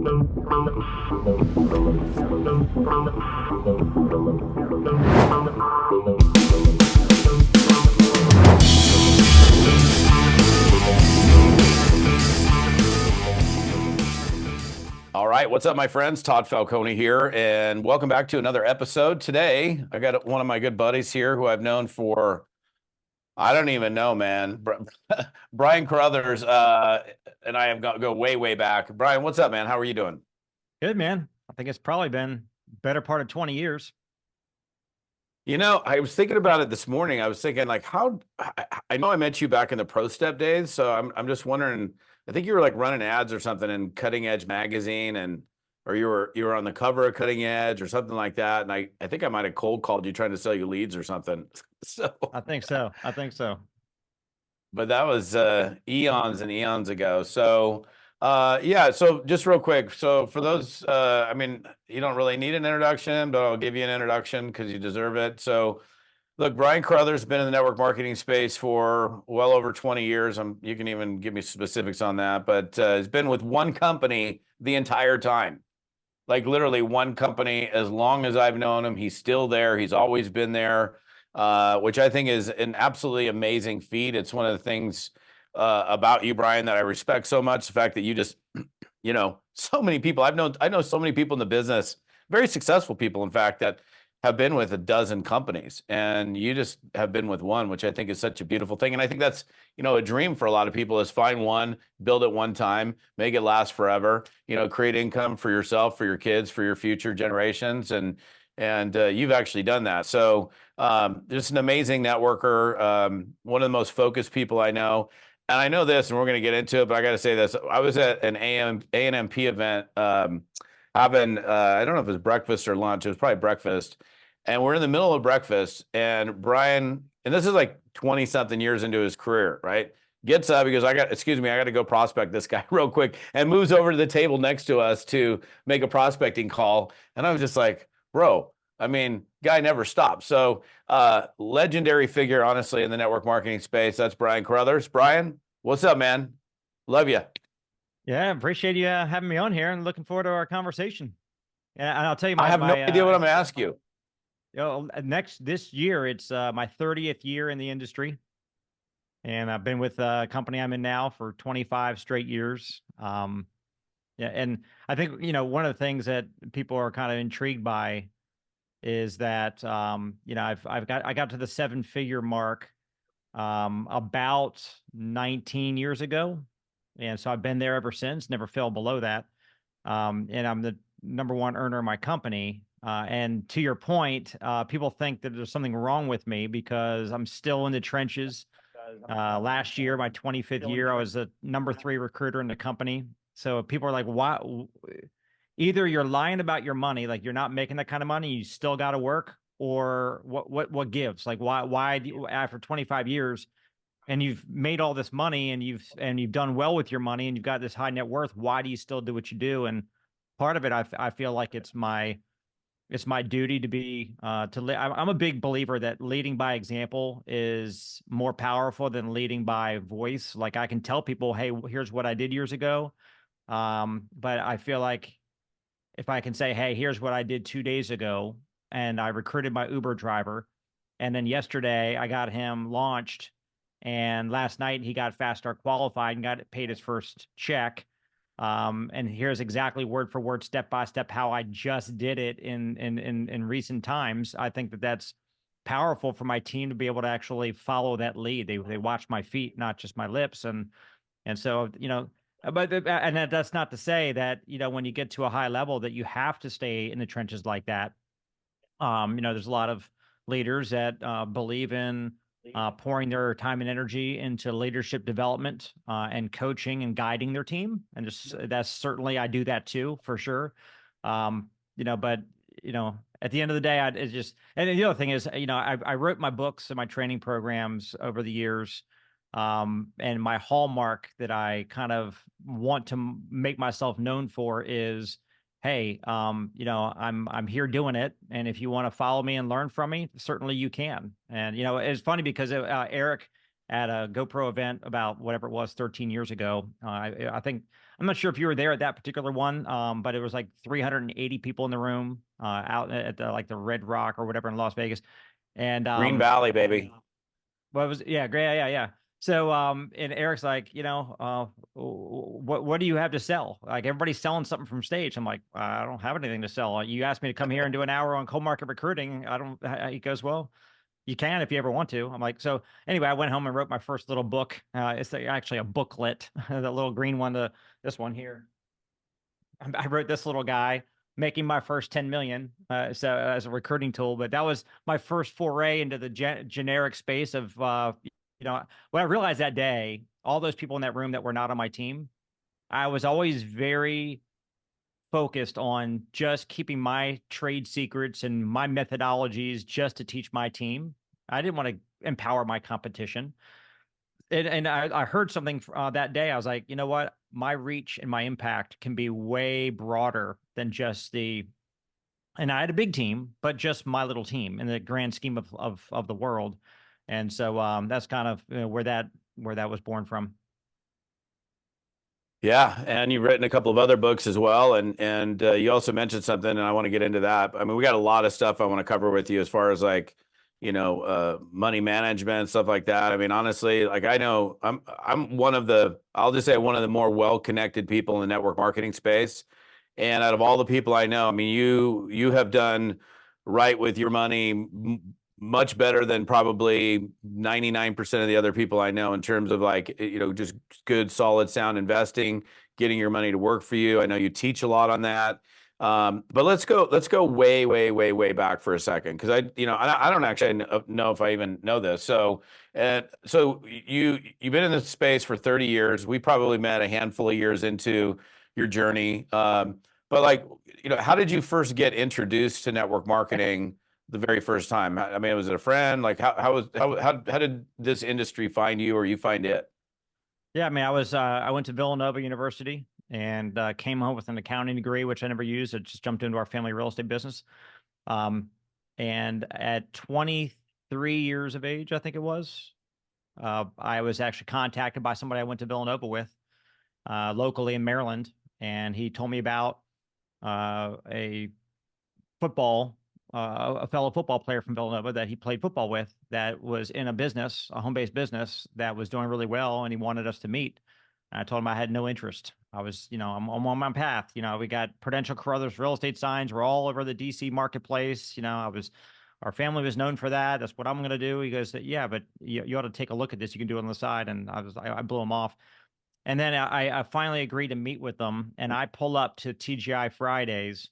All right, what's up, my friends? Todd Falcone here, and welcome back to another episode. Today, I got one of my good buddies here who I've known for, I don't even know, man. Brian Carruthers, and I have go way, way back. Brian, what's up, man? How are you doing? Good, man. I think it's probably been better part of 20 years. You know, I was thinking about it this morning. I was thinking, like, I know I met you back in the Pro Step days, so I'm just wondering. I think you were like running ads or something in Cutting Edge magazine, or you were on the cover of Cutting Edge or something like that. And I think I might have cold called you trying to sell you leads or something. So I think so. I think so. but that was eons and eons ago. So yeah, so just real quick. So for those, I mean, you don't really need an introduction, but I'll give you an introduction because you deserve it. So look, Brian Carruthers has been in the network marketing space for well over 20 years. You can even give me specifics on that, but he's been with one company the entire time. Like literally one company as long as I've known him. He's still there. He's always been there, which I think is an absolutely amazing feat. It's one of the things about you, Brian, that I respect so much. The fact that you just, you know, so many people I know so many people in the business, very successful people, in fact, that have been with a dozen companies, and you just have been with one, which I think is such a beautiful thing. And I think that's, you know, a dream for a lot of people is find one, build it one time, make it last forever, you know, create income for yourself, for your kids, for your future generations. And you've actually done that. So just an amazing networker, one of the most focused people I know. And I know this, and we're going to get into it, but I got to say this. I was at an A&MP event, having, I don't know if it was breakfast or lunch. It was probably breakfast. And we're in the middle of breakfast, and Brian, and this is like 20 something years into his career, right? Gets up, he goes, I got to go prospect this guy real quick, and moves over to the table next to us to make a prospecting call. And I was just like, bro, I mean, guy never stops. So legendary figure, honestly, in the network marketing space. That's Brian Carruthers. Brian, what's up, man? Love you. Yeah, appreciate you having me on here and looking forward to our conversation. And I'll tell you, I have no idea what I'm going to ask you. This year, it's my 30th year in the industry. And I've been with the company I'm in now for 25 straight years. Yeah, and I think, you know, one of the things that people are kind of intrigued by is that, you know, I got to the 7-figure mark about 19 years ago. And so I've been there ever since, never fell below that. And I'm the #1 earner in my company. And to your point, people think that there's something wrong with me because I'm still in the trenches. Last year, my 25th year, I was the #3 recruiter in the company. So people are like, why? Either you're lying about your money, like you're not making that kind of money, you still got to work, or what gives? Like why do you, after 25 years and you've made all this money and you've done well with your money and you've got this high net worth, why do you still do what you do? And part of it, I feel like it's my duty to be I'm a big believer that leading by example is more powerful than leading by voice. Like I can tell people, hey, here's what I did years ago. But I feel like if I can say, hey, here's what I did 2 days ago, and I recruited my Uber driver, and then yesterday I got him launched, and last night he got Fast Start qualified and got paid his first check. And here's exactly word for word, step by step, how I just did it in recent times. I think that that's powerful for my team to be able to actually follow that lead. They watch my feet, not just my lips. And so, you know, but that's not to say that, you know, when you get to a high level that you have to stay in the trenches like that. You know, there's a lot of leaders that believe in pouring their time and energy into leadership development and coaching and guiding their team. And just that's certainly, I do that too, for sure. You know, but, you know, at the end of the day, it's just, and the other thing is, you know, I wrote my books and my training programs over the years. And my hallmark that I kind of want to make myself known for is, hey, you know, I'm here doing it, and if you want to follow me and learn from me, certainly you can. And you know, it's funny because Eric at a GoPro event about whatever it was 13 years ago, I think I'm not sure if you were there at that particular one, but it was like 380 people in the room, out at the like the Red Rock or whatever in Las Vegas. And Green Valley, baby. what was yeah, great, yeah. So and Eric's like, what do you have to sell? Like everybody's selling something from stage. I'm like, I don't have anything to sell. You asked me to come here and do an hour on cold market recruiting. I don't. He goes, well, you can if you ever want to. I'm like, so anyway, I went home and wrote my first little book. It's actually a booklet, the little green one, this one here. I wrote this little guy making my first 10 million, so as a recruiting tool. But that was my first foray into the generic space of, what I realized that day, all those people in that room that were not on my team, I was always very focused on just keeping my trade secrets and my methodologies just to teach my team. I didn't want to empower my competition. And I heard something that day. I was like, you know what? My reach and my impact can be way broader than just and I had a big team, but just my little team in the grand scheme of the world. And so that's kind of where that was born from. Yeah, and you've written a couple of other books as well, and you also mentioned something, and I want to get into that. I mean, we got a lot of stuff I want to cover with you as far as like, money management, stuff like that. I mean, honestly, like I know I'm one of the, I'll just say one of the more well-connected people in the network marketing space. And out of all the people I know, I mean, you have done right with your money much better than probably 99% of the other people I know in terms of like, just good, solid, sound investing, getting your money to work for you. I know you teach a lot on that. But let's go way, way, way, way back for a second. Cause I don't actually know if I even know this. So you've been in this space for 30 years. We probably met a handful of years into your journey. But like, how did you first get introduced to network marketing the very first time? I mean, was it a friend? Like how did this industry find you or you find it? Yeah, I mean, I went to Villanova University and came home with an accounting degree, which I never used. I just jumped into our family real estate business. Um, and at 23 years of age, I think it was, I was actually contacted by somebody I went to Villanova with, locally in Maryland, and he told me about a football, a fellow football player from Villanova that he played football with that was in a business, a home-based business that was doing really well, and he wanted us to meet. And I told him I had no interest. I was, I'm on my path. We got Prudential Carruthers real estate signs. We're all over the DC marketplace. Our family was known for that. That's what I'm going to do. He goes, yeah, but you ought to take a look at this. You can do it on the side. And I blew him off. And then I finally agreed to meet with them, and I pull up to TGI Fridays,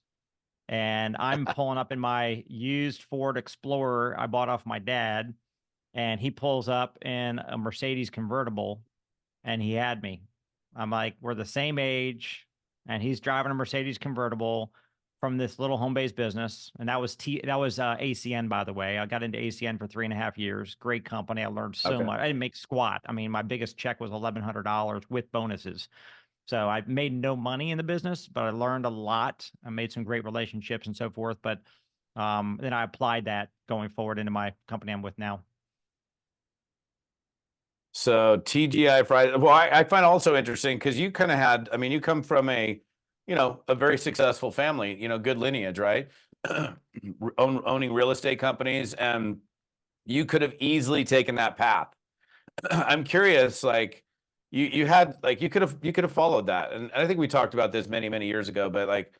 and I'm pulling up in my used Ford Explorer I bought off my dad, and he pulls up in a Mercedes convertible, and he had me. I'm like, we're the same age, and he's driving a Mercedes convertible from this little home-based business, and that was ACN, by the way. I got into ACN for 3.5 years. Great company. I learned so Okay. much. I didn't make squat. I mean, my biggest check was $1,100 with bonuses. So I made no money in the business, but I learned a lot. I made some great relationships and so forth. But then I applied that going forward into my company I'm with now. So TGI Friday. Well, I find also interesting because you kind of had, I mean, you come from a very successful family, good lineage, right? Owning real estate companies, and you could have easily taken that path. I'm curious, like you had like you could have followed that, and I think we talked about this many many years ago. But like,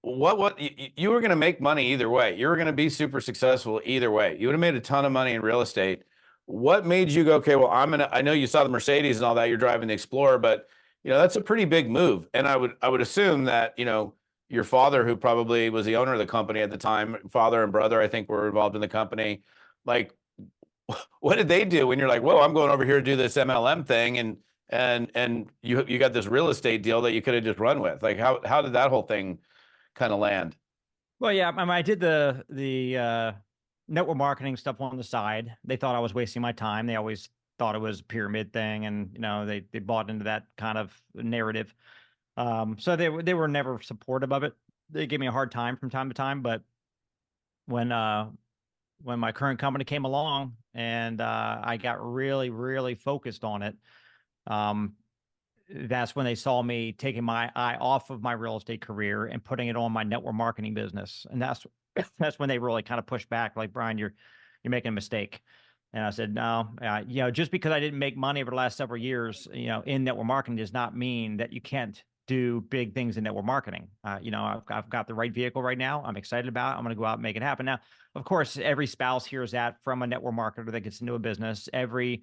what you were going to make money either way. You were going to be super successful either way. You would have made a ton of money in real estate. What made you go, okay, well, I know you saw the Mercedes and all that. You're driving the Explorer, but that's a pretty big move. And I would assume that your father, who probably was the owner of the company at the time, father and brother, I think, were involved in the company. Like, what did they do when you're like, whoa, I'm going over here to do this MLM thing, and you got this real estate deal that you could have just run with? Like, how did that whole thing kind of land? Well, yeah, I mean, I did the network marketing stuff on the side. They thought I was wasting my time. They always thought it was a pyramid thing, and they bought into that kind of narrative. So they were never supportive of it. They gave me a hard time from time to time, but when uh when my current company came along and I got really, really focused on it, um, that's when they saw me taking my eye off of my real estate career and putting it on my network marketing business. And that's when they really kind of pushed back, like, Brian, you're making a mistake. And I said, no, just because I didn't make money over the last several years, in network marketing does not mean that you can't do big things in network marketing. I've got the right vehicle right now. I'm excited about it. I'm going to go out and make it happen. Now, of course, every spouse hears that from a network marketer that gets into a business. Every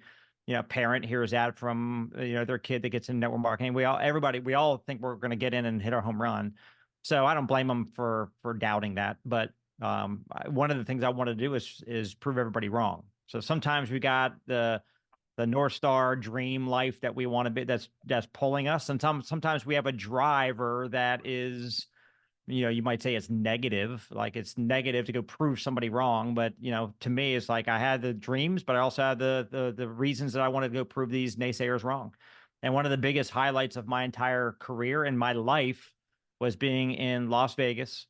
parent hears that from their kid that gets in network marketing. We all think we're going to get in and hit our home run. So I don't blame them for doubting that. But one of the things I want to do is prove everybody wrong. So sometimes we got the North Star dream life that we want to be, that's pulling us, and sometimes we have a driver that is, you might say it's negative, like it's negative to go prove somebody wrong. But to me, it's like I had the dreams, but I also had the reasons that I wanted to go prove these naysayers wrong. And one of the biggest highlights of my entire career and my life was being in Las Vegas.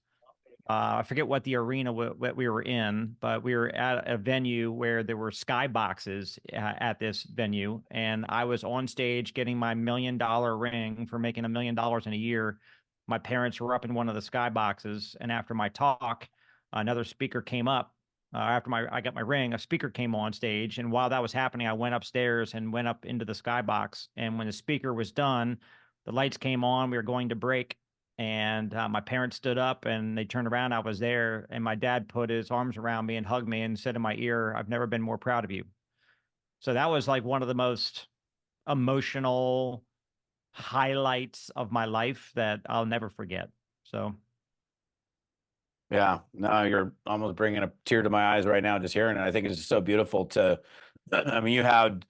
I forget what the arena what we were in, but we were at a venue where there were skyboxes at this venue, and I was on stage getting my $1 million ring for making $1 million in a year. My parents were up in one of the skyboxes, and after my talk, another speaker came up. After I got my ring, a speaker came on stage, and while that was happening, I went upstairs and went up into the skybox. And when the speaker was done, the lights came on. We were going to break. And my parents stood up and they turned around. I was there, and my dad put his arms around me and hugged me and said in my ear, "I've never been more proud of you." So that was like one of the most emotional highlights of my life that I'll never forget. So, Yeah, no, you're almost bringing a tear to my eyes right now just hearing it. I think it's just so beautiful to, I mean, you had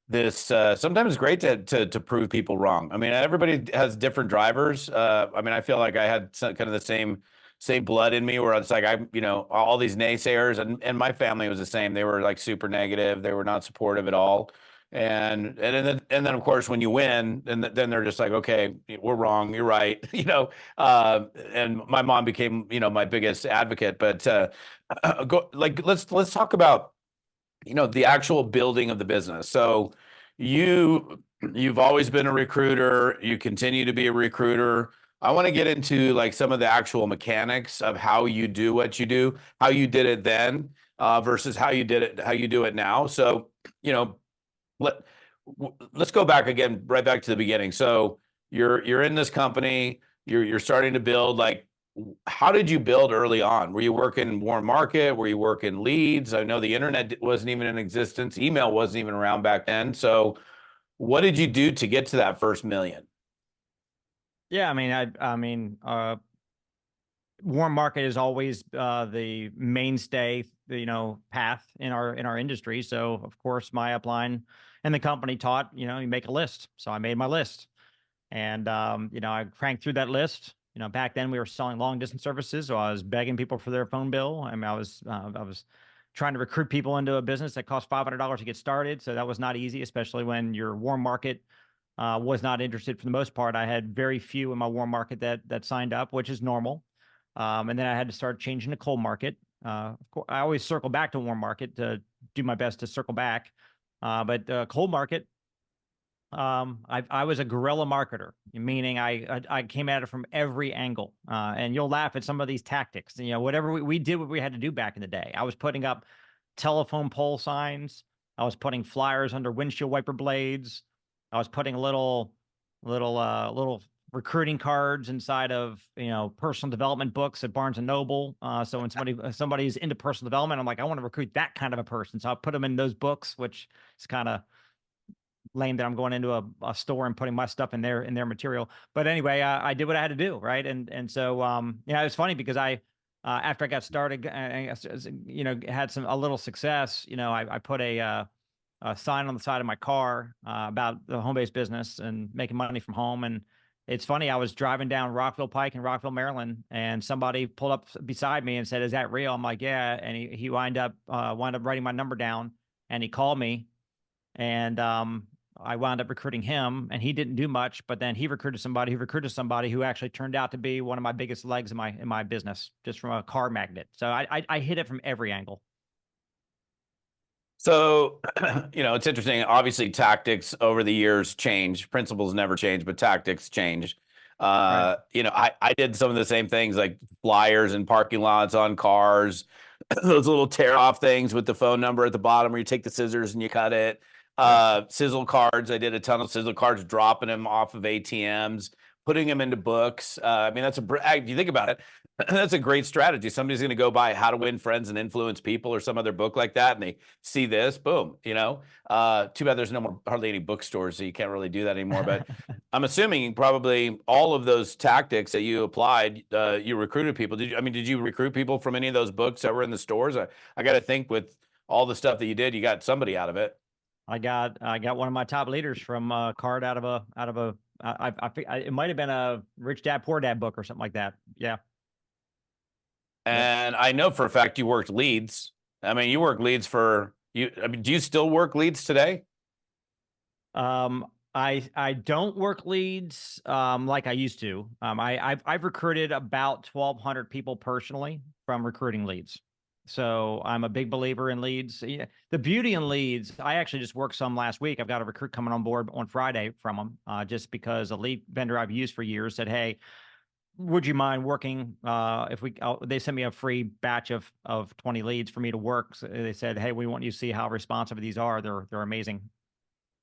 this, sometimes it's great to prove people wrong. I mean, everybody has different drivers. I mean, I feel like I had kind of the same blood in me, where it's like, all these naysayers, and my family was the same. They were like super negative. They were not supportive at all. And then of course, when you win, then they're just like, okay, we're wrong, you're right. And my mom became, my biggest advocate. But let's talk about the actual building of the business. So you've always been a recruiter, you continue to be a recruiter. I want to get into like some of the actual mechanics of how you do what you do, how you did it then, versus how you do it now. So, let let's go back again, right back to the beginning. So you're in this company, you're starting to build. Like, how did you build early on? Were you working warm market? Were you working leads? I know the internet wasn't even in existence. Email wasn't even around back then. So what did you do to get to that first million? yeah, warm market is always the mainstay, path in our industry. So of course, my upline and the company taught, you make a list. So I made my list, and I cranked through that list. Back then we were selling long distance services, so I was begging people for their phone bill. I mean, I was trying to recruit people into a business that cost $500 to get started. So that was not easy, especially when your warm market was not interested for the most part. I had very few in my warm market that signed up, which is normal. And then I had to start changing to cold market. Of course, I always circle back to warm market to do my best to circle back. But cold market, I was a guerrilla marketer, meaning I came at it from every angle. And you'll laugh at some of these tactics. Whatever we did, what we had to do back in the day. I was putting up telephone pole signs. I was putting flyers under windshield wiper blades. I was putting little recruiting cards inside of personal development books at Barnes and Noble. So when somebody's into personal development, I'm like, I want to recruit that kind of a person. So I put them in those books, which is kind of lame that I'm going into a store and putting my stuff in their material. But anyway, I did what I had to do, right? And so it was funny because I after I got started, had a little success. I put a sign on the side of my car about the home-based business and making money from home. And it's funny, I was driving down Rockville Pike in Rockville, Maryland, and somebody pulled up beside me and said, "Is that real?" I'm like, "Yeah." And he wound up writing my number down, and he called me, and I wound up recruiting him, and he didn't do much, but then he recruited somebody who actually turned out to be one of my biggest legs in my business, just from a car magnet. So I hit it from every angle. So, it's interesting. Obviously, tactics over the years change. Principles never change, but tactics change. Right. I did some of the same things like flyers in parking lots on cars, those little tear off things with the phone number at the bottom where you take the scissors and you cut it. Yep. Sizzle cards. I did a ton of sizzle cards, dropping them off of ATMs, putting them into books. I mean, if you think about it, that's a great strategy. Somebody's going to go buy How to Win Friends and Influence People or some other book like that, and they see this, boom, too bad there's hardly any bookstores, so you can't really do that anymore. But I'm assuming probably all of those tactics that you applied, you recruited people. Did you recruit people from any of those books that were in the stores? I got to think with all the stuff that you did, you got somebody out of it. I got one of my top leaders from a card out of a it might have been a Rich Dad Poor Dad book or something like that. Yeah. Yep. And I know for a fact you worked leads. I mean, you work leads for you. I mean, do you still work leads today? I don't work leads like I used to. I've recruited about 1,200 people personally from recruiting leads. So I'm a big believer in leads. Yeah, the beauty in leads, I actually just worked some last week. I've got a recruit coming on board on Friday from them, just because a lead vendor I've used for years said, "Hey, would you mind working if they sent me a free batch of 20 leads for me to work." So they said, "Hey, we want you to see how responsive these are. They're amazing."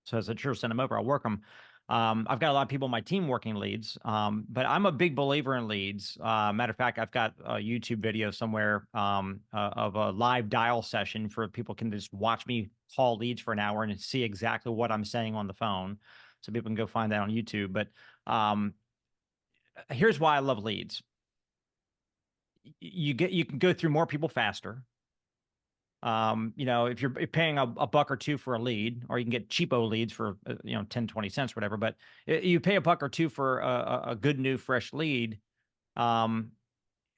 So I said, "Sure, send them over. I'll work them." I've got a lot of people on my team working leads, but I'm a big believer in leads. Matter of fact, I've got a YouTube video somewhere of a live dial session for people can just watch me call leads for an hour and see exactly what I'm saying on the phone. So people can go find that on YouTube. But um, here's why I love leads. You can go through more people faster. If you're paying a buck or two for a lead, or you can get cheapo leads for 10, 20 cents, whatever, but you pay a buck or two for a good new fresh lead. um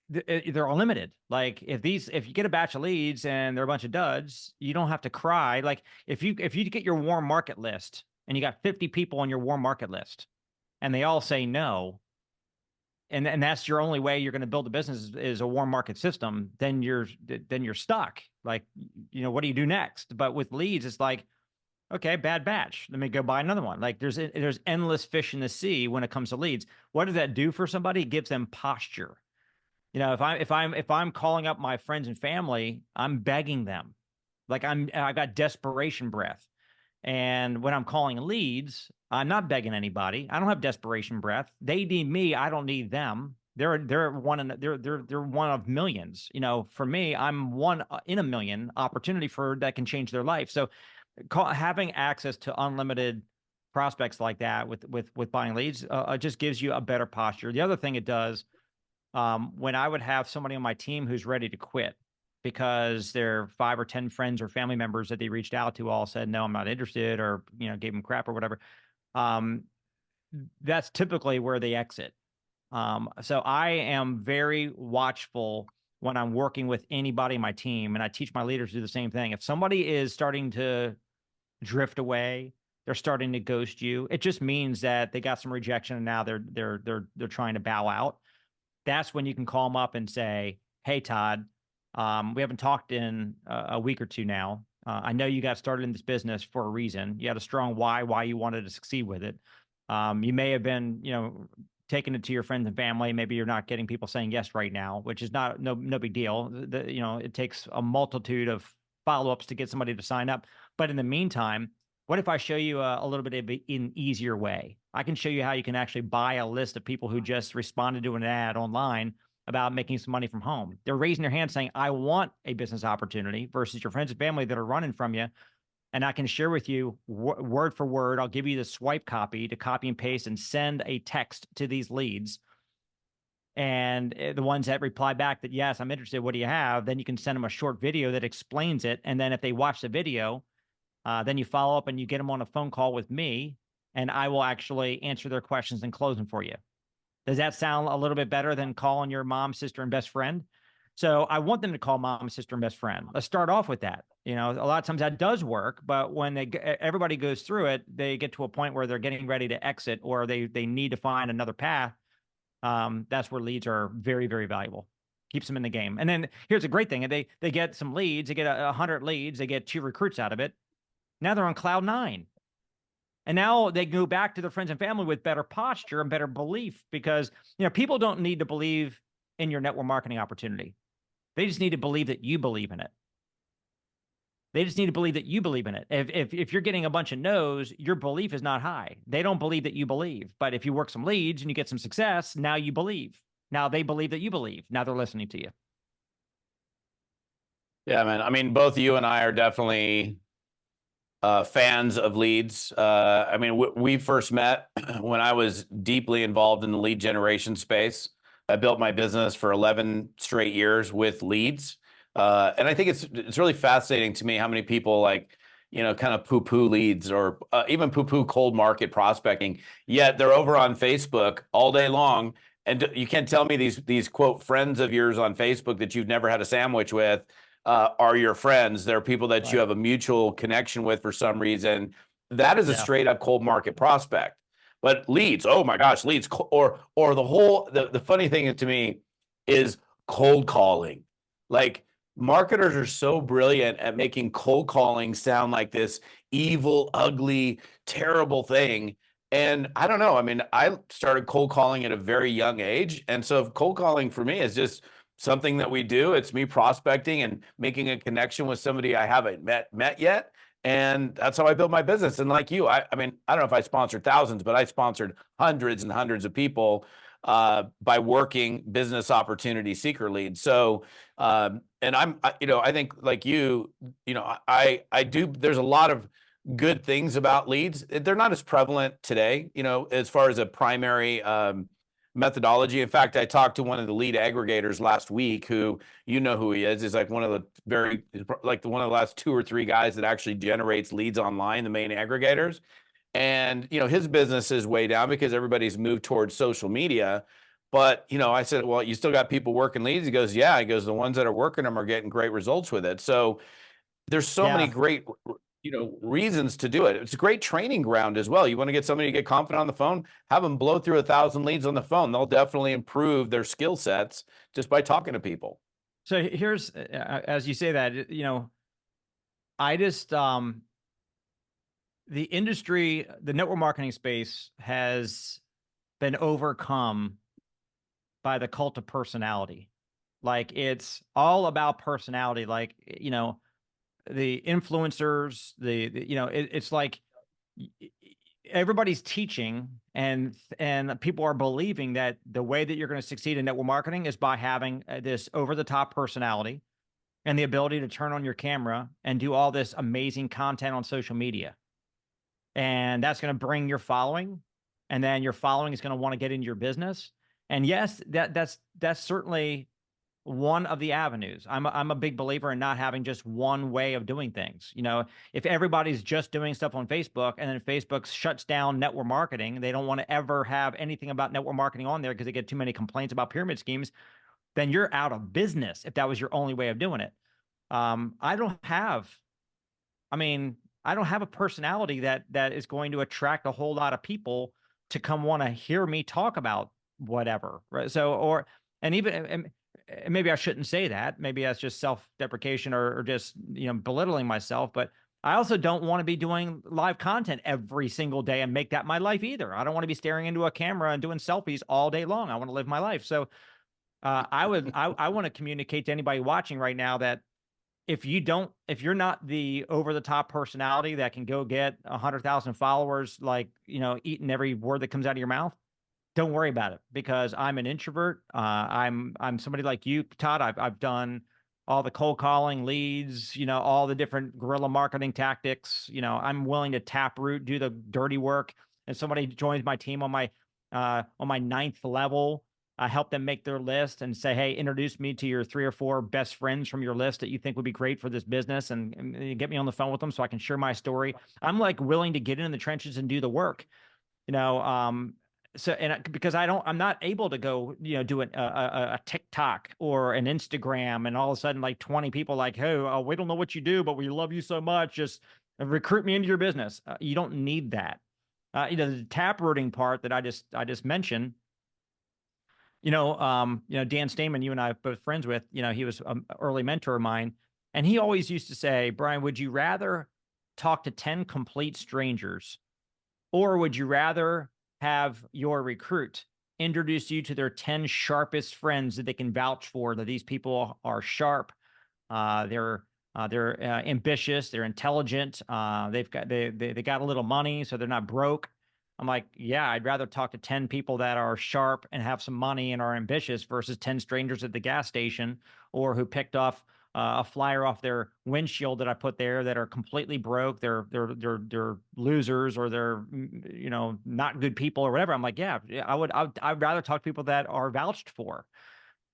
they're unlimited. Like if you get a batch of leads and they're a bunch of duds, you don't have to cry. Like if you get your warm market list and you got 50 people on your warm market list and they all say no, and that's your only way you're going to build a business is a warm market system, then you're stuck. Like, what do you do next? But with leads, it's like, okay, bad batch, let me go buy another one. Like there's endless fish in the sea when it comes to leads. What does that do for somebody? It gives them posture. If I'm calling up my friends and family, I'm begging them. Like I got desperation breath. And when I'm calling leads, I'm not begging anybody. I don't have desperation breath. They need me. I don't need them. They're one of millions. For me, I'm one in a million opportunity for that can change their life. So having access to unlimited prospects like that with buying leads just gives you a better posture. The other thing it does, when I would have somebody on my team who's ready to quit because their 5 or 10 friends or family members that they reached out to all said, "No, I'm not interested," or, gave them crap or whatever. Um, that's typically where they exit. So I am very watchful when I'm working with anybody in my team, and I teach my leaders to do the same thing. If somebody is starting to drift away, they're starting to ghost you, it just means that they got some rejection and now they're trying to bow out. That's when you can call them up and say, "Hey, Todd, we haven't talked in a week or two now. I know you got started in this business for a reason. You had a strong why you wanted to succeed with it. You may have been, taking it to your friends and family. Maybe you're not getting people saying yes right now, which is no big deal. It takes a multitude of follow-ups to get somebody to sign up. But in the meantime, what if I show you a little bit of an easier way? I can show you how you can actually buy a list of people who just responded to an ad online about making some money from home. They're raising their hand saying, "I want a business opportunity," versus your friends and family that are running from you. And I can share with you word for word. I'll give you the swipe copy to copy and paste and send a text to these leads. And the ones that reply back that, "Yes, I'm interested. What do you have?" Then you can send them a short video that explains it. And then if they watch the video, then you follow up and you get them on a phone call with me, and I will actually answer their questions and close them for you. Does that sound a little bit better than calling your mom, sister, and best friend? So I want them to call mom, sister, and best friend. Let's start off with that. A lot of times that does work, but when everybody goes through it, they get to a point where they're getting ready to exit or they need to find another path. That's where leads are very, very valuable. keeps them in the game. And then here's a great thing. They get some leads, they get 100 leads, they get 2 recruits out of it. Now they're on cloud 9. And now they go back to their friends and family with better posture and better belief, because, people don't need to believe in your network marketing opportunity. They just need to believe that you believe in it. They just need to believe that you believe in it. If you're getting a bunch of no's, your belief is not high. They don't believe that you believe. But if you work some leads and you get some success, now you believe. Now they believe that you believe. Now they're listening to you. Yeah, man. I mean, both you and I are definitely fans of leads. I mean, we first met when I was deeply involved in the lead generation space. I built my business for 11 straight years with leads. And I think it's really fascinating to me how many people kind of poo-poo leads, or even poo-poo cold market prospecting, yet they're over on Facebook all day long. And you can't tell me these quote friends of yours on Facebook that you've never had a sandwich with are your friends. They're people that you have a mutual connection with for some reason. That is a straight up cold market prospect. But leads, oh my gosh, leads, or the funny thing to me is cold calling. Like, marketers are so brilliant at making cold calling sound like this evil, ugly, terrible thing. And I don't know. I mean, I started cold calling at a very young age. And so cold calling for me is just something that we do. It's me prospecting and making a connection with somebody I haven't met yet. And that's how I built my business. And like you, I mean, I don't know if I sponsored thousands, but I sponsored hundreds and hundreds of people by working business opportunity seeker leads. So, and I think like you, I do, there's a lot of good things about leads. They're not as prevalent today, as far as a primary methodology. In fact, I talked to one of the lead aggregators last week, who, who he is like one of the one of the last 2 or 3 guys that actually generates leads online, the main aggregators. And, his business is way down because everybody's moved towards social media. But, I said, well, you still got people working leads? He goes, yeah. He goes, the ones that are working them are getting great results with it. So there's so many great, reasons to do it. It's a great training ground as well. You want to get somebody to get confident on the phone, have them blow through 1,000 leads on the phone. They'll definitely improve their skill sets just by talking to people. So here's, as you say that, I just, the industry, the network marketing space has been overcome by the cult of personality. Like, it's all about personality. Like, the influencers, it's like everybody's teaching, and people are believing that the way that you're going to succeed in network marketing is by having this over-the-top personality and the ability to turn on your camera and do all this amazing content on social media. And that's going to bring your following, and then your following is going to want to get into your business. And yes, that's certainly one of the avenues. I'm a big believer in not having just one way of doing things. If everybody's just doing stuff on Facebook, and then Facebook shuts down network marketing, they don't want to ever have anything about network marketing on there because they get too many complaints about pyramid schemes, then you're out of business if that was your only way of doing it. I don't have a personality that is going to attract a whole lot of people to come want to hear me talk about whatever. Right. So, and maybe I shouldn't say that. Maybe that's just self-deprecation or just, belittling myself. But I also don't want to be doing live content every single day and make that my life either. I don't want to be staring into a camera and doing selfies all day long. I want to live my life. So I want to communicate to anybody watching right now that if you're not the over-the-top personality that can go get 100,000 followers, like, eating every word that comes out of your mouth, don't worry about it, because I'm an introvert. I'm somebody like you, Todd. I've done all the cold calling, leads, all the different guerrilla marketing tactics. I'm willing to taproot, do the dirty work. And somebody joins my team on my 9th level, I help them make their list and say, hey, introduce me to your 3 or 4 best friends from your list that you think would be great for this business, and get me on the phone with them so I can share my story. I'm like willing to get in the trenches and do the work, So, because I'm not able to go, do a TikTok or an Instagram, and all of a sudden like 20 people like, hey, we don't know what you do, but we love you so much, just recruit me into your business. You don't need that. The taprooting part that I just mentioned, Dan Stamen, you and I are both friends with, he was an early mentor of mine. And he always used to say, Brian, would you rather talk to 10 complete strangers, or would you rather have your recruit introduce you to their 10 sharpest friends that they can vouch for, that these people are sharp, they're ambitious, they're intelligent, they got a little money, so they're not broke. I'm like, yeah, I'd rather talk to 10 people that are sharp and have some money and are ambitious versus 10 strangers at the gas station, or who picked off a flyer off their windshield that I put there that are completely broke. They're losers, or they're not good people or whatever. I'm like, yeah, I'd rather talk to people that are vouched for.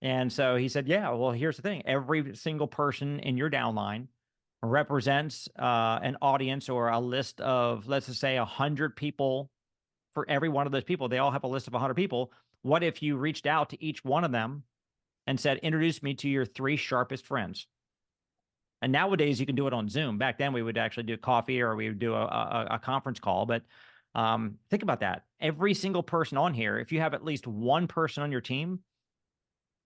And so he said, yeah, well, here's the thing. Every single person in your downline represents an audience or a list of, let's just say, 100 people. For every one of those people, they all have a list of 100 people. What if you reached out to each one of them and said, introduce me to your 3 sharpest friends? And nowadays you can do it on Zoom. Back then we would actually do coffee, or we would do a conference call. But think about that. Every single person on here, if you have at least one person on your team,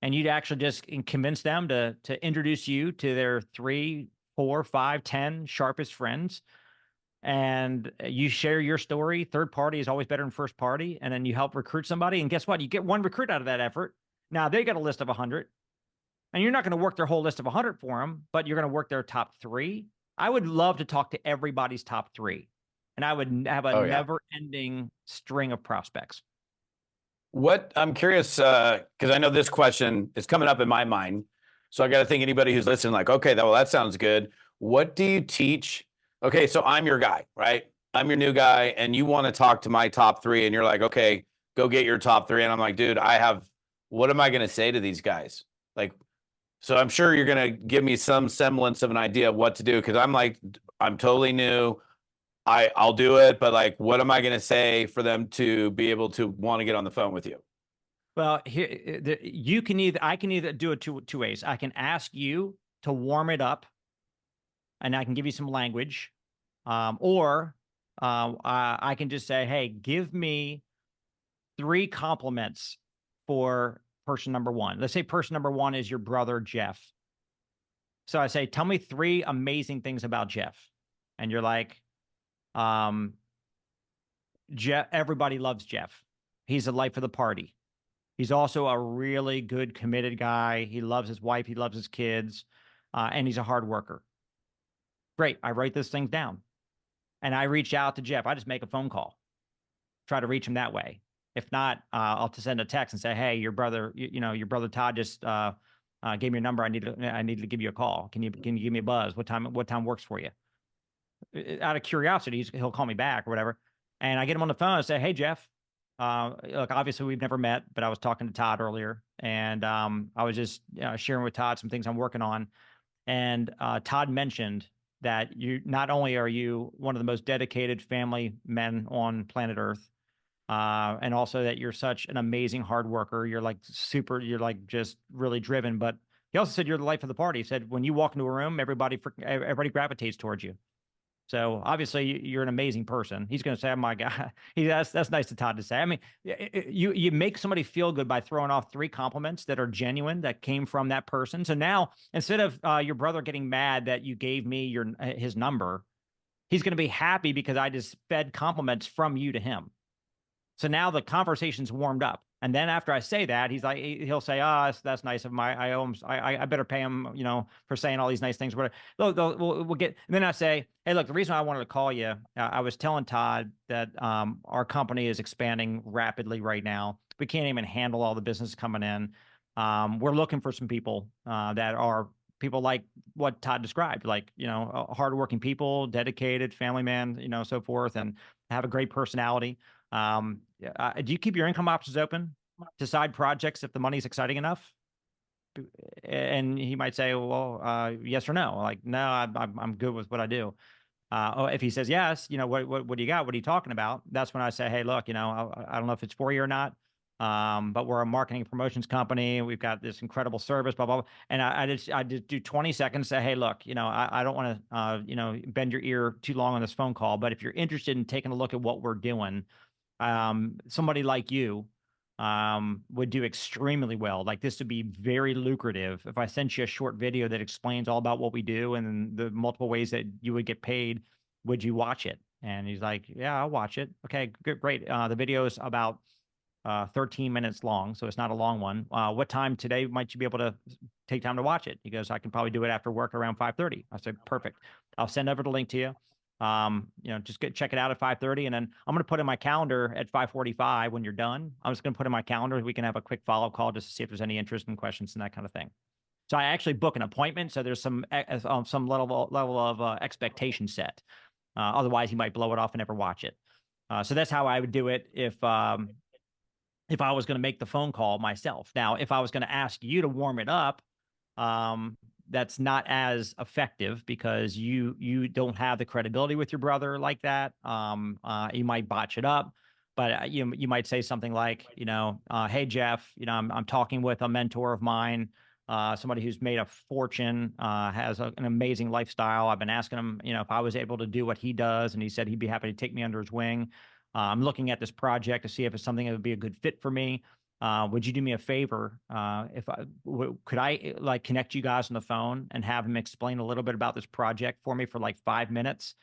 and you'd actually just convince them to introduce you to their 3, 4, 5, 10 sharpest friends, and you share your story. Third party is always better than first party. And then you help recruit somebody. And guess what? You get one recruit out of that effort. Now they got a list of 100, and you're not going to work their whole list of 100 for them, but you're going to work their top 3. I would love to talk to everybody's top 3, and I would have a Oh yeah. never ending string of prospects. What I'm curious, because I know this question is coming up in my mind. So I got to think anybody who's listening, like, okay, well, that sounds good. What do you teach? Okay, so I'm your guy, right? I'm your new guy, and you want to talk to my top 3, and you're like, okay, go get your top 3. And I'm like, dude, what am I going to say to these guys? Like, so I'm sure you're going to give me some semblance of an idea of what to do, because I'm like, I'm totally new. I'll do it, but like, what am I going to say for them to be able to want to get on the phone with you? Well, here I can either do it two ways. I can ask you to warm it up, and I can give you some language, or I can just say, hey, give me 3 compliments for person number 1. Let's say person number 1 is your brother Jeff. So I say, tell me 3 amazing things about Jeff, and you're like, Jeff, everybody loves Jeff. He's the life of the party. He's also a really good, committed guy. He loves his wife. He loves his kids. And he's a hard worker. Great. I write those things down. And I reach out to Jeff. I just make a phone call, try to reach him that way. If not, I'll just send a text and say, hey, your brother, your brother Todd just gave me your number. I need to give you a call. Can you give me a buzz? What time works for you? Out of curiosity, he'll call me back or whatever. And I get him on the phone and say, hey, Jeff, look, obviously we've never met, but I was talking to Todd earlier, and I was just sharing with Todd some things I'm working on. And Todd mentioned that you not only are you one of the most dedicated family men on planet Earth, and also that you're such an amazing hard worker. You're like just really driven. But he also said you're the life of the party. He said when you walk into a room, everybody gravitates towards you. So obviously you're an amazing person. He's going to say, "Oh my God." That's nice to Todd to say. I mean, you make somebody feel good by throwing off 3 compliments that are genuine, that came from that person. So now instead of your brother getting mad that you gave me his number, he's going to be happy because I just fed compliments from you to him. So now the conversation's warmed up. And then after I say that, he'll say, "Oh, that's nice of I owe him. I better pay him, for saying all these nice things." Whatever. We'll get. And then I say, "Hey, look, the reason I wanted to call you, I was telling Todd that our company is expanding rapidly right now. We can't even handle all the business coming in. We're looking for some people that are people like what Todd described, like hardworking people, dedicated, family man, so forth, and have a great personality." Do you keep your income options open to side projects if the money's exciting enough? And he might say, well, yes or no. Like, no, I'm good with what I do. If he says yes, what do you got? What are you talking about? That's when I say, hey, look, I don't know if it's for you or not. But we're a marketing promotions company. We've got this incredible service, blah, blah, blah. And I just do 20 seconds, say, hey, look, I don't want to, bend your ear too long on this phone call, but if you're interested in taking a look at what we're doing, somebody like you would do extremely well. Like this would be very lucrative. If I sent you a short video that explains all about what we do and the multiple ways that you would get paid, would you watch it? And he's like, yeah, I'll watch it. Okay, good, great. The video is about 13 minutes long, so it's not a long one. What time today might you be able to take time to watch it? He goes, I can probably do it after work around 5:30. I said, perfect. I'll send over the link to you. Just check it out at 5:30, and then I'm going to put in my calendar at 5:45 when you're done. I'm just going to put in my calendar. We can have a quick follow-up call just to see if there's any interest and questions and that kind of thing. So I actually book an appointment. So there's some level of expectation set. Otherwise, you might blow it off and never watch it. So that's how I would do it if I was going to make the phone call myself. Now, if I was going to ask you to warm it up, that's not as effective because you don't have the credibility with your brother like that. You might botch it up, but you might say something like, hey Jeff, I'm talking with a mentor of mine, somebody who's made a fortune, has an amazing lifestyle. I've been asking him, if I was able to do what he does, and he said he'd be happy to take me under his wing. I'm looking at this project to see if it's something that would be a good fit for me. Would you do me a favor? Could I like connect you guys on the phone and have him explain a little bit about this project for me for like 5 minutes?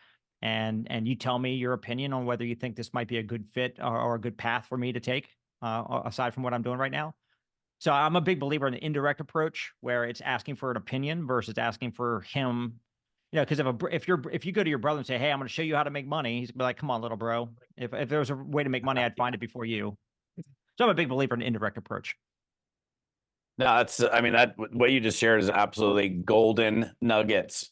And you tell me your opinion on whether you think this might be a good fit or a good path for me to take, aside from what I'm doing right now. So I'm a big believer in the indirect approach where it's asking for an opinion versus asking for him. Because if you go to your brother and say, "Hey, I'm going to show you how to make money," he's gonna be like, "Come on, little bro. If there was a way to make money, I'd find it before you." So I'm a big believer in an indirect approach. No, I mean, that what you just shared is absolutely golden nuggets.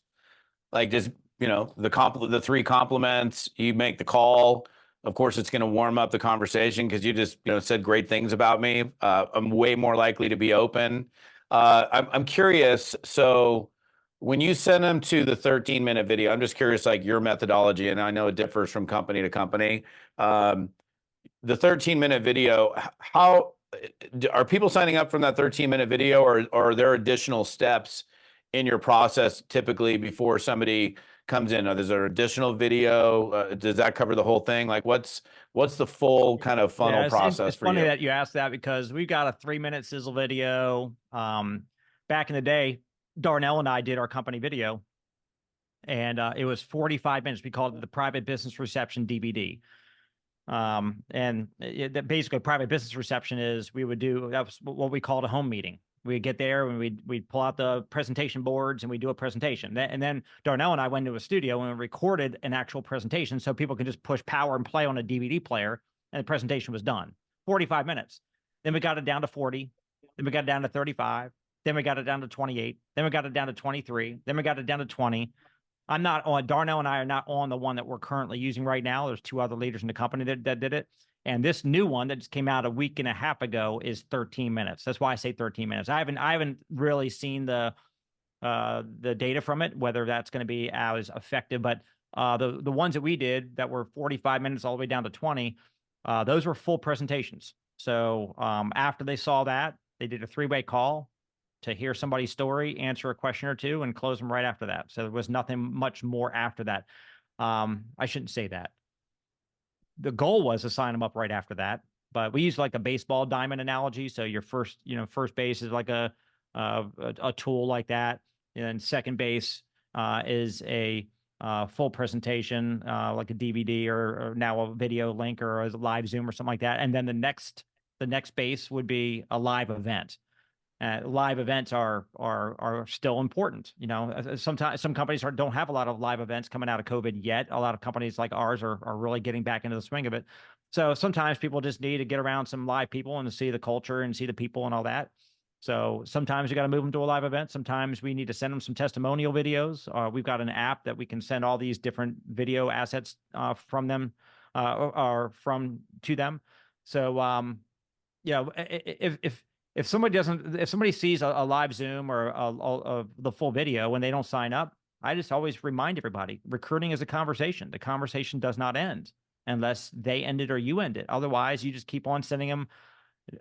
Like just, the three compliments, you make the call. Of course, it's going to warm up the conversation because you just, said great things about me. I'm way more likely to be open. I'm curious. So when you send them to the 13-minute video, I'm just curious, like your methodology, and I know it differs from company to company. The 13-minute video, how are people signing up from that 13-minute video, or are there additional steps in your process typically before somebody comes in? Is there additional video? Does that cover the whole thing? Like what's the full kind of funnel process it's for funny you? that you asked that because we've got a 3-minute sizzle video. Back in the day, Darnell and I did our company video, and it was 45 minutes. We called it the Private Business Reception DVD. Basically private business reception is that was what we called a home meeting. We'd get there and we'd pull out the presentation boards and we do a presentation. And then Darnell and I went to a studio and we recorded an actual presentation so people can just push power and play on a DVD player and the presentation was done. 45 minutes. Then we got it down to 40. Then we got it down to 35. Then we got it down to 28. Then we got it down to 23. Then we got it down to 20. I'm not on Darnell and I are not on the one that we're currently using right now. There's 2 other leaders in the company that did it. And this new one that just came out a week and a half ago is 13 minutes. That's why I say 13 minutes. I haven't really seen the data from it, whether that's going to be as effective, but the ones that we did that were 45 minutes all the way down to 20, those were full presentations. So after they saw that, they did a 3-way call to hear somebody's story, answer a question or two, and close them right after that. So there was nothing much more after that. I shouldn't say that. The goal was to sign them up right after that, but we use like a baseball diamond analogy. So your first base is like a tool like that, and second base is a full presentation, like a DVD or now a video link or a live Zoom or something like that. And then the next base would be a live event. Live events are still important. Sometimes some companies don't have a lot of live events coming out of COVID yet. A lot of companies like ours are really getting back into the swing of it. So sometimes people just need to get around some live people and to see the culture and see the people and all that. So sometimes you got to move them to a live event. Sometimes we need to send them some testimonial videos. We've got an app that we can send all these different video assets from them or from to them. So if somebody sees a live Zoom or the full video when they don't sign up, I just always remind everybody, recruiting is a conversation. The conversation does not end unless they end it or you end it. Otherwise, you just keep on sending them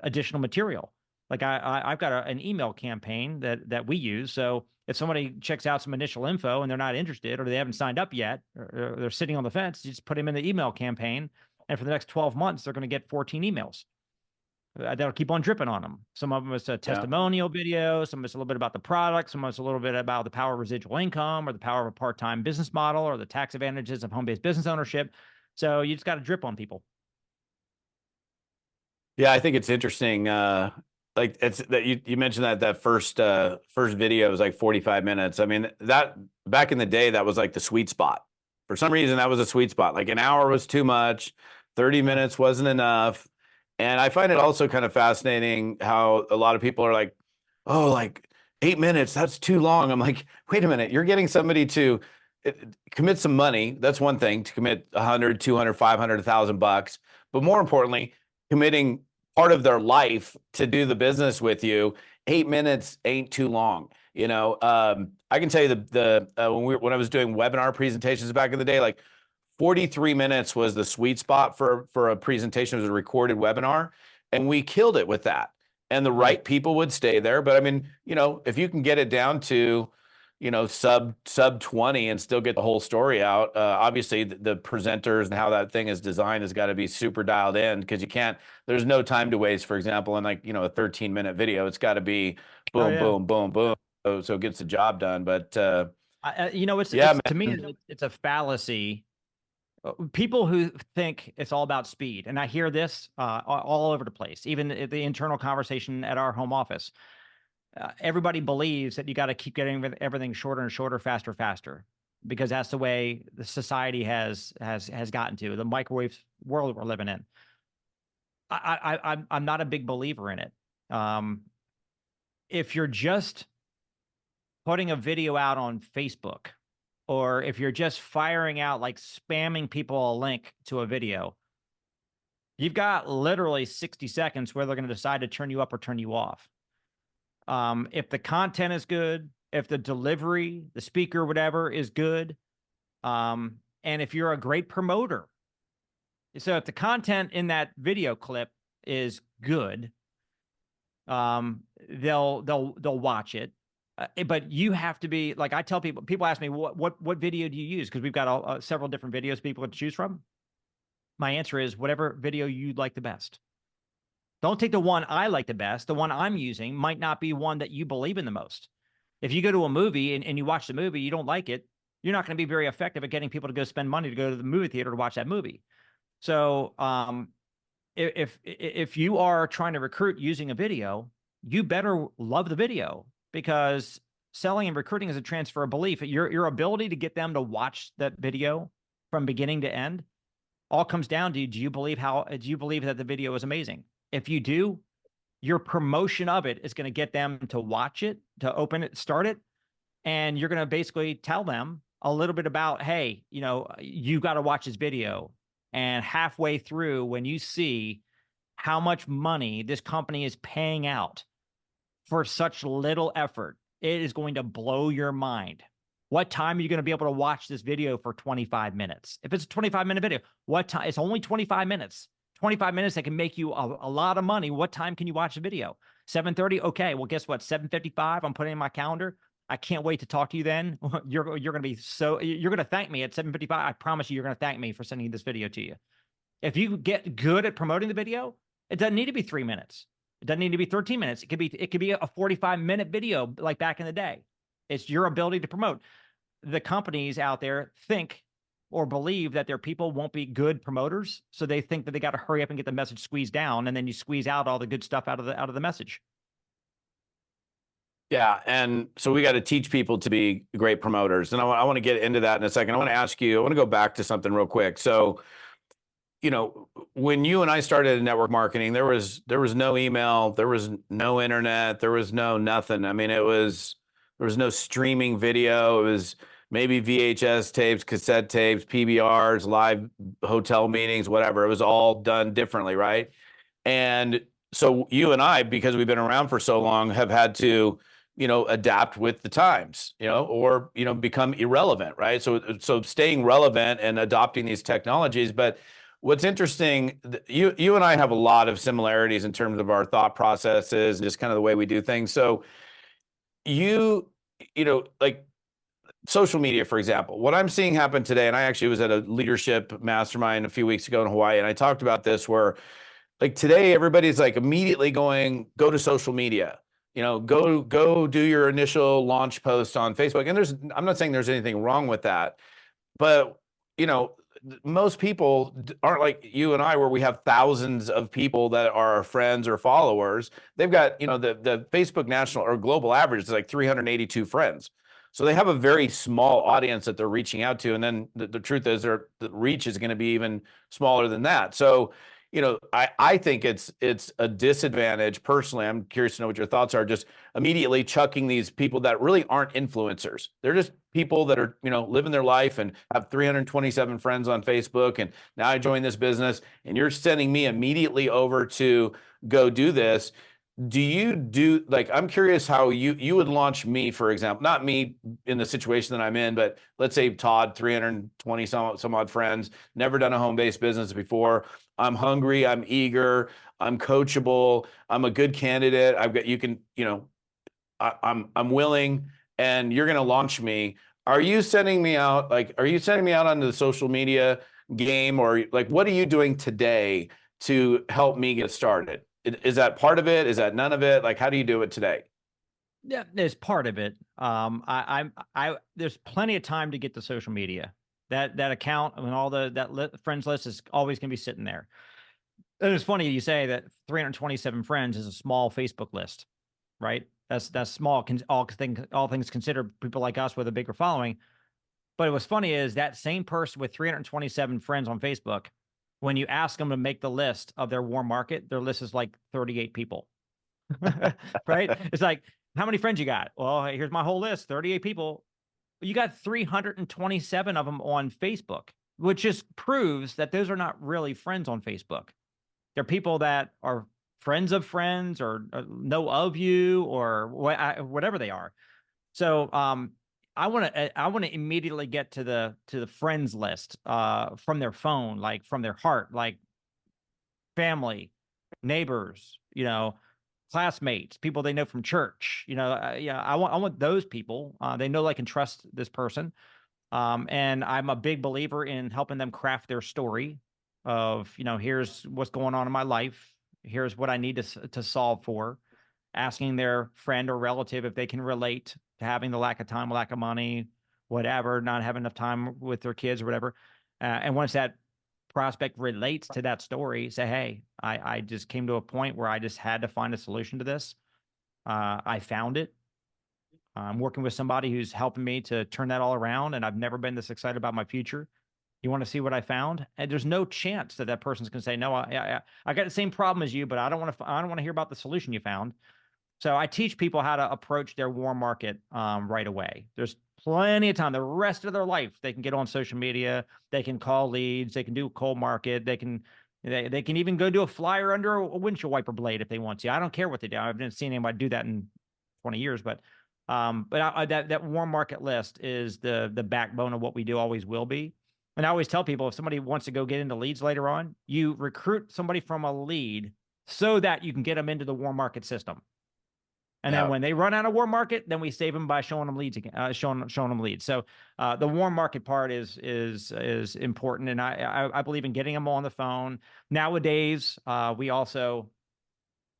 additional material. Like I've got an email campaign that we use. So if somebody checks out some initial info and they're not interested or they haven't signed up yet, or they're sitting on the fence, you just put them in the email campaign. And for the next 12 months, they're going to get 14 emails. That'll keep on dripping on them. Some of them is a testimonial video. Some of it's a little bit about the product. Some of it's a little bit about the power of residual income or the power of a part-time business model or the tax advantages of home-based business ownership. So you just got to drip on people. Yeah, I think it's interesting. Like it's that you mentioned that first video was like 45 minutes. I mean, that back in the day, that was like the sweet spot. For some reason, that was a sweet spot. Like an hour was too much, 30 minutes wasn't enough. And I find it also kind of fascinating how a lot of people are like, oh, like 8 minutes, that's too long. I'm like, wait a minute, you're getting somebody to commit some money. That's one thing, to commit 100, 200, 500, $1,000. But more importantly, committing part of their life to do the business with you. 8 minutes ain't too long. You know, I can tell you when I was doing webinar presentations back in the day, like 43 minutes was the sweet spot for a presentation. It was a recorded webinar, and we killed it with that. And the right people would stay there. But I mean, you know, if you can get it down to, you know, sub 20 and still get the whole story out, obviously the presenters and how that thing is designed has got to be super dialed in, because you can't, there's no time to waste. For example, in like, you know, a 13-minute video, it's got to be boom, boom, boom, boom. So it gets the job done. But you know, it's yeah, to me, it's a fallacy. People who think it's all about speed, and I hear this all over the place, even the internal conversation at our home office. Everybody believes that you got to keep getting everything shorter and shorter, faster, faster, because that's the way the society has gotten to, the microwave world we're living in. I'm not a big believer in it. If you're just putting a video out on Facebook, or if you're just firing out, like spamming people a link to a video, you've got literally 60 seconds where they're going to decide to turn you up or turn you off. If the content is good, if the delivery, the speaker, whatever is good, and if you're a great promoter. So if the content in that video clip is good, they'll watch it. But you have to be, like, I tell people ask me, what video do you use? Because we've got several different videos people can choose from. My answer is whatever video you like the best. Don't take the one I like the best. The one I'm using might not be one that you believe in the most. If you go to a movie and you watch the movie, you don't like it, you're not going to be very effective at getting people to go spend money to go to the movie theater to watch that movie. So if you are trying to recruit using a video, you better love the video, because selling and recruiting is a transfer of belief. Your ability to get them to watch that video from beginning to end all comes down to, do you believe that the video is amazing? If you do, your promotion of it is going to get them to watch it, to open it, start it. And you're going to basically tell them a little bit about, hey, you know, you got to watch this video. And halfway through, when you see how much money this company is paying out for such little effort, it is going to blow your mind. What time are you going to be able to watch this video for 25 minutes? If it's a 25-minute video, what time? It's only 25 minutes. 25 minutes that can make you a lot of money. What time can you watch the video? 7:30? Okay, well, guess what? 7:55, I'm putting in my calendar. I can't wait to talk to you then. You're going to be you're going to thank me at 7:55. I promise you, you're going to thank me for sending this video to you. If you get good at promoting the video, it doesn't need to be 3 minutes. It doesn't need to be 13 minutes. It could be a 45-minute video like back in the day. It's your ability to promote. The companies out there think or believe that their people won't be good promoters, so they think that they got to hurry up and get the message squeezed down, and then you squeeze out all the good stuff out of the message. Yeah, and so we got to teach people to be great promoters, and I want to get into that in a second. I want to go back to something real quick. So, you know, when you and I started in network marketing, there was no email, there was no internet, there was no nothing. I mean, there was no streaming video. It was maybe VHS tapes, cassette tapes, PBRs, live hotel meetings, whatever. It was all done differently, right? And so you and I, because we've been around for so long, have had to, you know, adapt with the times, you know, or, you know, become irrelevant, right? So staying relevant and adopting these technologies. But what's interesting, you and I have a lot of similarities in terms of our thought processes and just kind of the way we do things. So you know, like social media, for example, what I'm seeing happen today, and I actually was at a leadership mastermind a few weeks ago in Hawaii, and I talked about this, where like today, everybody's like immediately go to social media, go do your initial launch post on Facebook. And I'm not saying there's anything wrong with that, but you know, most people aren't like you and I, where we have thousands of people that are our friends or followers. They've got, the Facebook national or global average is like 382 friends. So they have a very small audience that they're reaching out to. And then the truth is the reach is going to be even smaller than that. So, I think it's a disadvantage personally. I'm curious to know what your thoughts are. Just immediately chucking these people that really aren't influencers. They're just people that are, living their life and have 327 friends on Facebook. And now I joined this business, and you're sending me immediately over to go do this. I'm curious how you would launch me, for example, not me in the situation that I'm in, but let's say Todd, 320 some odd friends, never done a home-based business before. I'm hungry, I'm eager, I'm coachable, I'm a good candidate. I'm willing, and you're going to launch me. Are you sending me out? Like, are you sending me out onto the social media game, or like, what are you doing today to help me get started? Is that part of it? Is that none of it? Like, how do you do it today? Yeah, there's part of it. There's plenty of time to get to social media. That account and all friends list is always going to be sitting there. And it's funny you say that 327 friends is a small Facebook list, right? That's small. All things considered, people like us with a bigger following. But what's funny is that same person with 327 friends on Facebook, when you ask them to make the list of their warm market, their list is like 38 people. Right? It's like, how many friends you got? Well, here's my whole list, 38 people. You got 327 of them on Facebook, which just proves that those are not really friends on Facebook. They're people that are friends of friends, or know of you, or whatever they are. So I want to immediately get to the friends list from their phone, like from their heart, like family, neighbors, classmates, people they know from church. I want those people. They know they can trust this person. And I'm a big believer in helping them craft their story of, here's what's going on in my life. Here's what I need to solve for. Asking their friend or relative if they can relate to having the lack of time, lack of money, whatever, not having enough time with their kids or whatever. And once that prospect relates to that story, say, hey, I just came to a point where I just had to find a solution to this. I found it. I'm working with somebody who's helping me to turn that all around, and I've never been this excited about my future. You want to see what I found? And there's no chance that that person's going to say, no, I got the same problem as you, but I don't want to hear about the solution you found. So I teach people how to approach their warm market right away. There's plenty of time. The rest of their life, they can get on social media. They can call leads. They can do cold market. They can even go do a flyer under a windshield wiper blade if they want to. I don't care what they do. I've never seen anybody do that in 20 years. But that warm market list is the backbone of what we do, always will be. And I always tell people, if somebody wants to go get into leads later on, you recruit somebody from a lead so that you can get them into the warm market system. And then when they run out of warm market, then we save them by showing them leads again, showing them leads. So the warm market part is important, and I believe in getting them on the phone. Nowadays, we also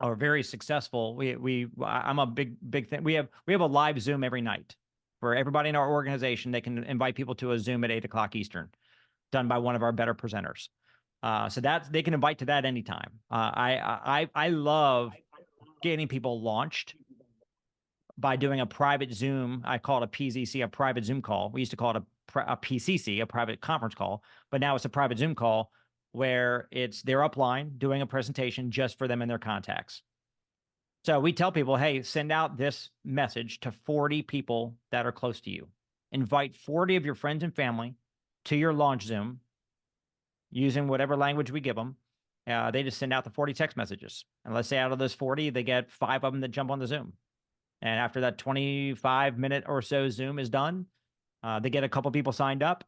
are very successful. I'm a big thing. We have a live Zoom every night for everybody in our organization. They can invite people to a Zoom at 8 o'clock Eastern, done by one of our better presenters. So they can invite to that anytime. I love getting people launched by doing a private Zoom. I call it a PZC, a private Zoom call. We used to call it a PCC, a private conference call, but now it's a private Zoom call where they're upline doing a presentation just for them and their contacts. So we tell people, hey, send out this message to 40 people that are close to you. Invite 40 of your friends and family to your launch Zoom using whatever language we give them. They just send out the 40 text messages. And let's say out of those 40, they get 5 of them that jump on the Zoom. And after that 25-minute or so Zoom is done, they get a couple people signed up.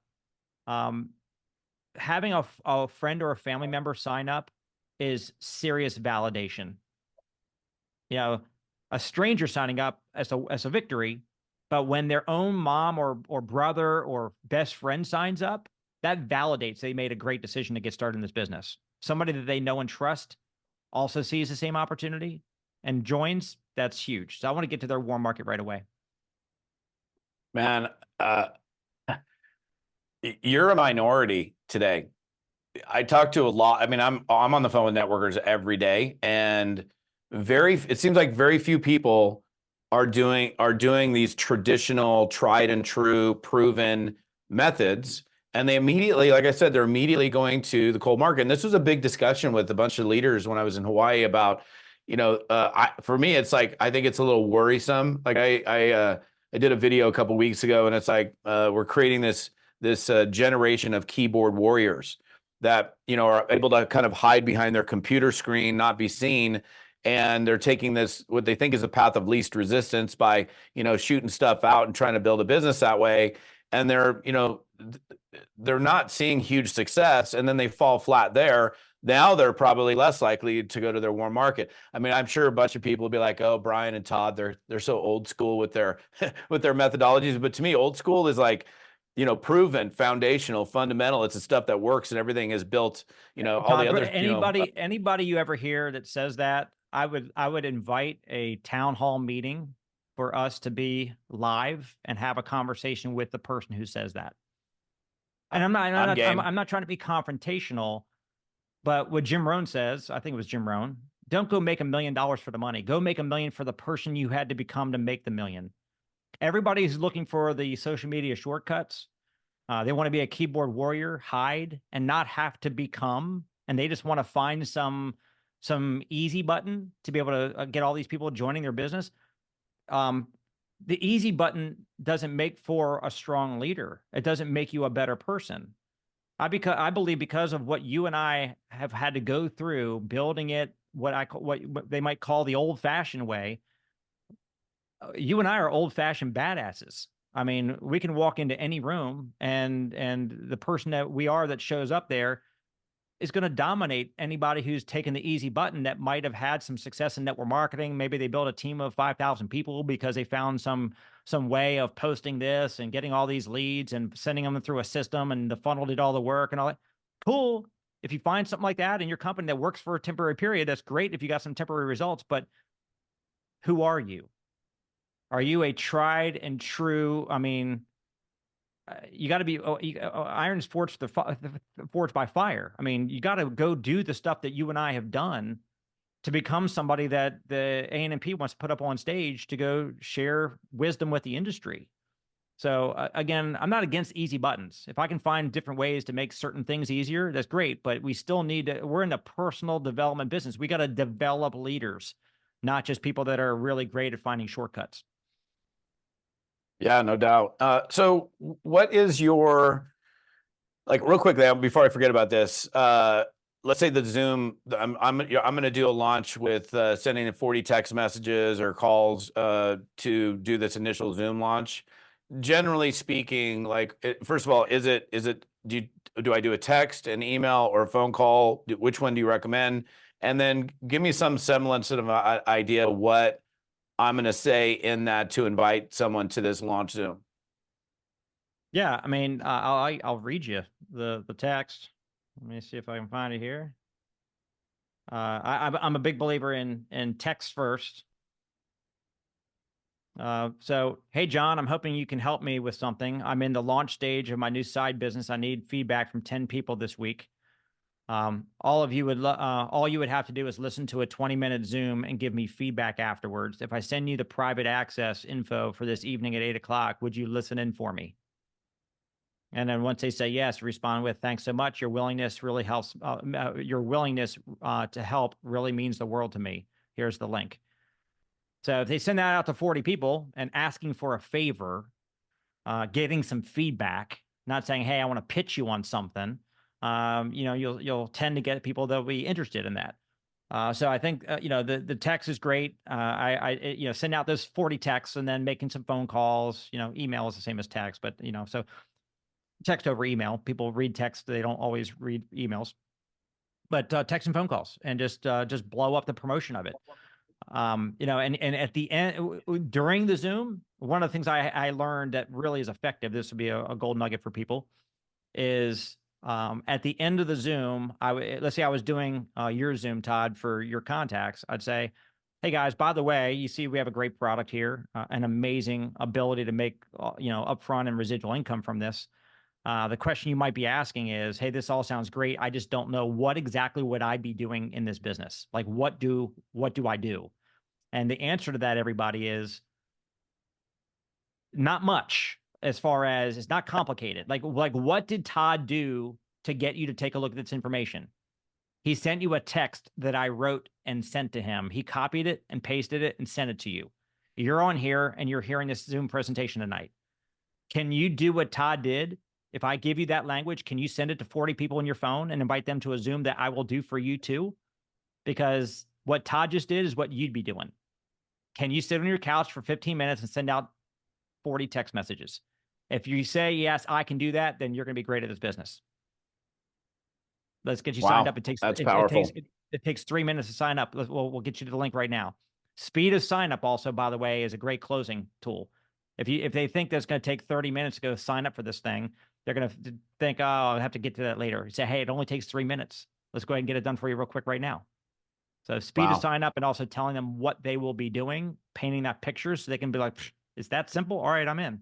Having a friend or a family member sign up is serious validation. A stranger signing up as a victory, but when their own mom or brother or best friend signs up, that validates they made a great decision to get started in this business. Somebody that they know and trust also sees the same opportunity and joins, that's huge. So I want to get to their warm market right away. Man, you're a minority today. I talk to a lot. I mean, I'm on the phone with networkers every day, and it seems like very few people are doing these traditional, tried and true, proven methods. And they immediately, like I said, they're immediately going to the cold market. And this was a big discussion with a bunch of leaders when I was in Hawaii about, for me, it's like I think it's a little worrisome. Like I did a video a couple weeks ago, and it's like we're creating this generation of keyboard warriors that are able to kind of hide behind their computer screen, not be seen, and they're taking this what they think is a path of least resistance by shooting stuff out and trying to build a business that way, and they're not seeing huge success, and then they fall flat there. Now they're probably less likely to go to their warm market. I mean, I'm sure a bunch of people will be like, "Oh, Brian and Todd, they're so old school with their with their methodologies." But to me, old school is like, proven, foundational, fundamental. It's the stuff that works, and everything is built. All the Todd, other. Anybody you ever hear that says that, I would invite a town hall meeting for us to be live and have a conversation with the person who says that. And I'm not trying to be confrontational. But what Jim Rohn says, I think it was Jim Rohn, don't go make $1 million for the money. Go make $1 million for the person you had to become to make the million. Everybody's looking for the social media shortcuts. They want to be a keyboard warrior, hide, and not have to become. And they just want to find some easy button to be able to get all these people joining their business. The easy button doesn't make for a strong leader. It doesn't make you a better person. I believe because of what you and I have had to go through building it, what they might call the old-fashioned way. You and I are old-fashioned badasses. I mean, we can walk into any room, and the person that we are that shows up there is going to dominate anybody who's taken the easy button that might have had some success in network marketing. Maybe they built a team of 5,000 people because they found some way of posting this and getting all these leads and sending them through a system, and the funnel did all the work and all that. Cool. If you find something like that in your company that works for a temporary period, that's great if you got some temporary results, but who are you? Are you a tried and true? I mean, you got to be iron's forged by fire. I mean, you got to go do the stuff that you and I have done to become somebody that the A&P wants to put up on stage to go share wisdom with the industry. So again, I'm not against easy buttons. If I can find different ways to make certain things easier, that's great. But we still need to, we're in the personal development business. We got to develop leaders, not just people that are really great at finding shortcuts. Yeah, no doubt. So what is your, like, real quickly before I forget about this, let's say the Zoom, I'm going to do a launch with sending in 40 text messages or calls to do this initial Zoom launch. Generally speaking, like, first of all, do I do a text, an email, or a phone call? Which one do you recommend? And then give me some semblance of an idea of what I'm going to say in that to invite someone to this launch Zoom. Yeah, I mean, I'll read you the text. Let me see if I can find it here. I'm a big believer in text first. So, hey, John, I'm hoping you can help me with something. I'm in the launch stage of my new side business. I need feedback from 10 people this week. All you would have to do is listen to a 20-minute Zoom and give me feedback afterwards. If I send you the private access info for this evening at 8 o'clock, would you listen in for me? And then once they say yes, respond with, thanks so much. Your willingness really helps. Your willingness to help really means the world to me. Here's the link. So if they send that out to 40 people and asking for a favor, getting some feedback, not saying, hey, I want to pitch you on something, you'll tend to get people that'll be interested in that. So I think, the text is great. I send out those 40 texts and then making some phone calls. Email is the same as text, but, so text over email. People read text. They don't always read emails, but text and phone calls, and just blow up the promotion of it. And at the end, during the Zoom, one of the things I learned that really is effective, this would be a gold nugget for people, is At the end of the Zoom, let's say I was doing your Zoom, Todd, for your contacts. I'd say, hey guys, by the way, you see we have a great product here, an amazing ability to make upfront and residual income from this. The question you might be asking is, hey, this all sounds great. I just don't know what exactly would I be doing in this business. Like, what do I do? And the answer to that, everybody, is not much. As far as, it's not complicated. Like what did Todd do to get you to take a look at this information? He sent you a text that I wrote and sent to him. He copied it and pasted it and sent it to you. You're on here and you're hearing this Zoom presentation tonight. Can you do what Todd did? If I give you that language, can you send it to 40 people in your phone and invite them to a Zoom that I will do for you too? Because what Todd just did is what you'd be doing. Can you sit on your couch for 15 minutes and send out 40 text messages? If you say, yes, I can do that, then you're going to be great at this business. Let's get you signed up. That's powerful. It takes 3 minutes to sign up. We'll get you to the link right now. Speed of sign up also, by the way, is a great closing tool. If they think that's going to take 30 minutes to go sign up for this thing, they're going to think, oh, I'll have to get to that later. You say, hey, it only takes 3 minutes. Let's go ahead and get it done for you real quick right now. So speed of sign up, and also telling them what they will be doing, painting that picture so they can be like, it's that simple. All right, I'm in.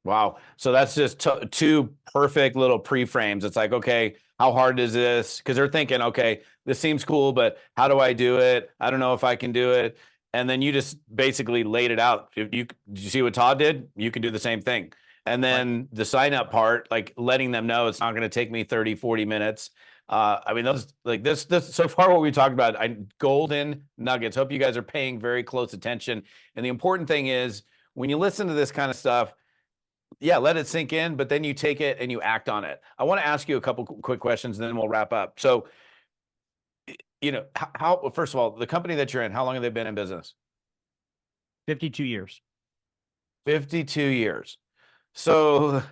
Wow. So that's just two perfect little pre-frames. It's like, okay, how hard is this? Because they're thinking, okay, this seems cool, but how do I do it? I don't know if I can do it. And then you just basically laid it out. Did you see what Todd did? You can do the same thing. And then the sign up part, like letting them know it's not going to take me 30, 40 minutes. I mean, those like this so far what we talked about, golden nuggets. Hope you guys are paying very close attention. And the important thing is when you listen to this kind of stuff, yeah, let it sink in, but then you take it and you act on it. I want to ask you a couple quick questions, and then we'll wrap up. So, how first of all, the company that you're in, how long have they been in business? 52 years. 52 years. So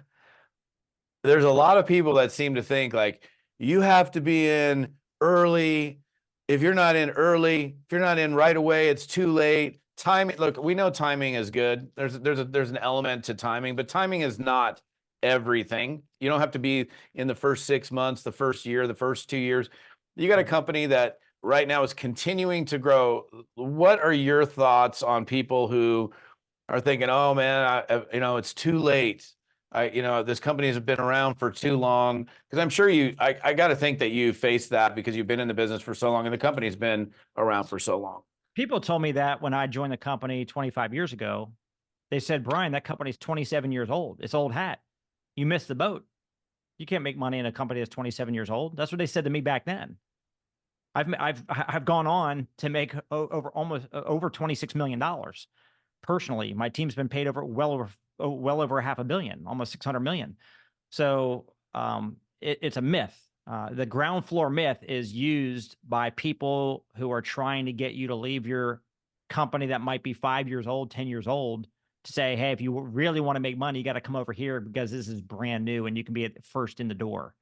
there's a lot of people that seem to think like you have to be in early. If you're not in early, if you're not in right away, it's too late. Timing, look, we know timing is good. There's an element to timing, but timing is not everything. You don't have to be in the first 6 months, the first year, the first 2 years. You got a company that right now is continuing to grow. What are your thoughts on people who are thinking, oh man, it's too late. This company has been around for too long. Because I'm sure I got to think that you faced that because you've been in the business for so long and the company's been around for so long. People told me that when I joined the company 25 years ago. They said, Brian, that company's 27 years old. It's old hat. You missed the boat. You can't make money in a company that's 27 years old. That's what they said to me back then. I've gone on to make over $26 million personally. My team's been paid well over $500 million, almost $600 million. So it's a myth. The ground floor myth is used by people who are trying to get you to leave your company that might be 5 years old, 10 years old, to say, hey, if you really want to make money, you got to come over here because this is brand new and you can be at first in the door.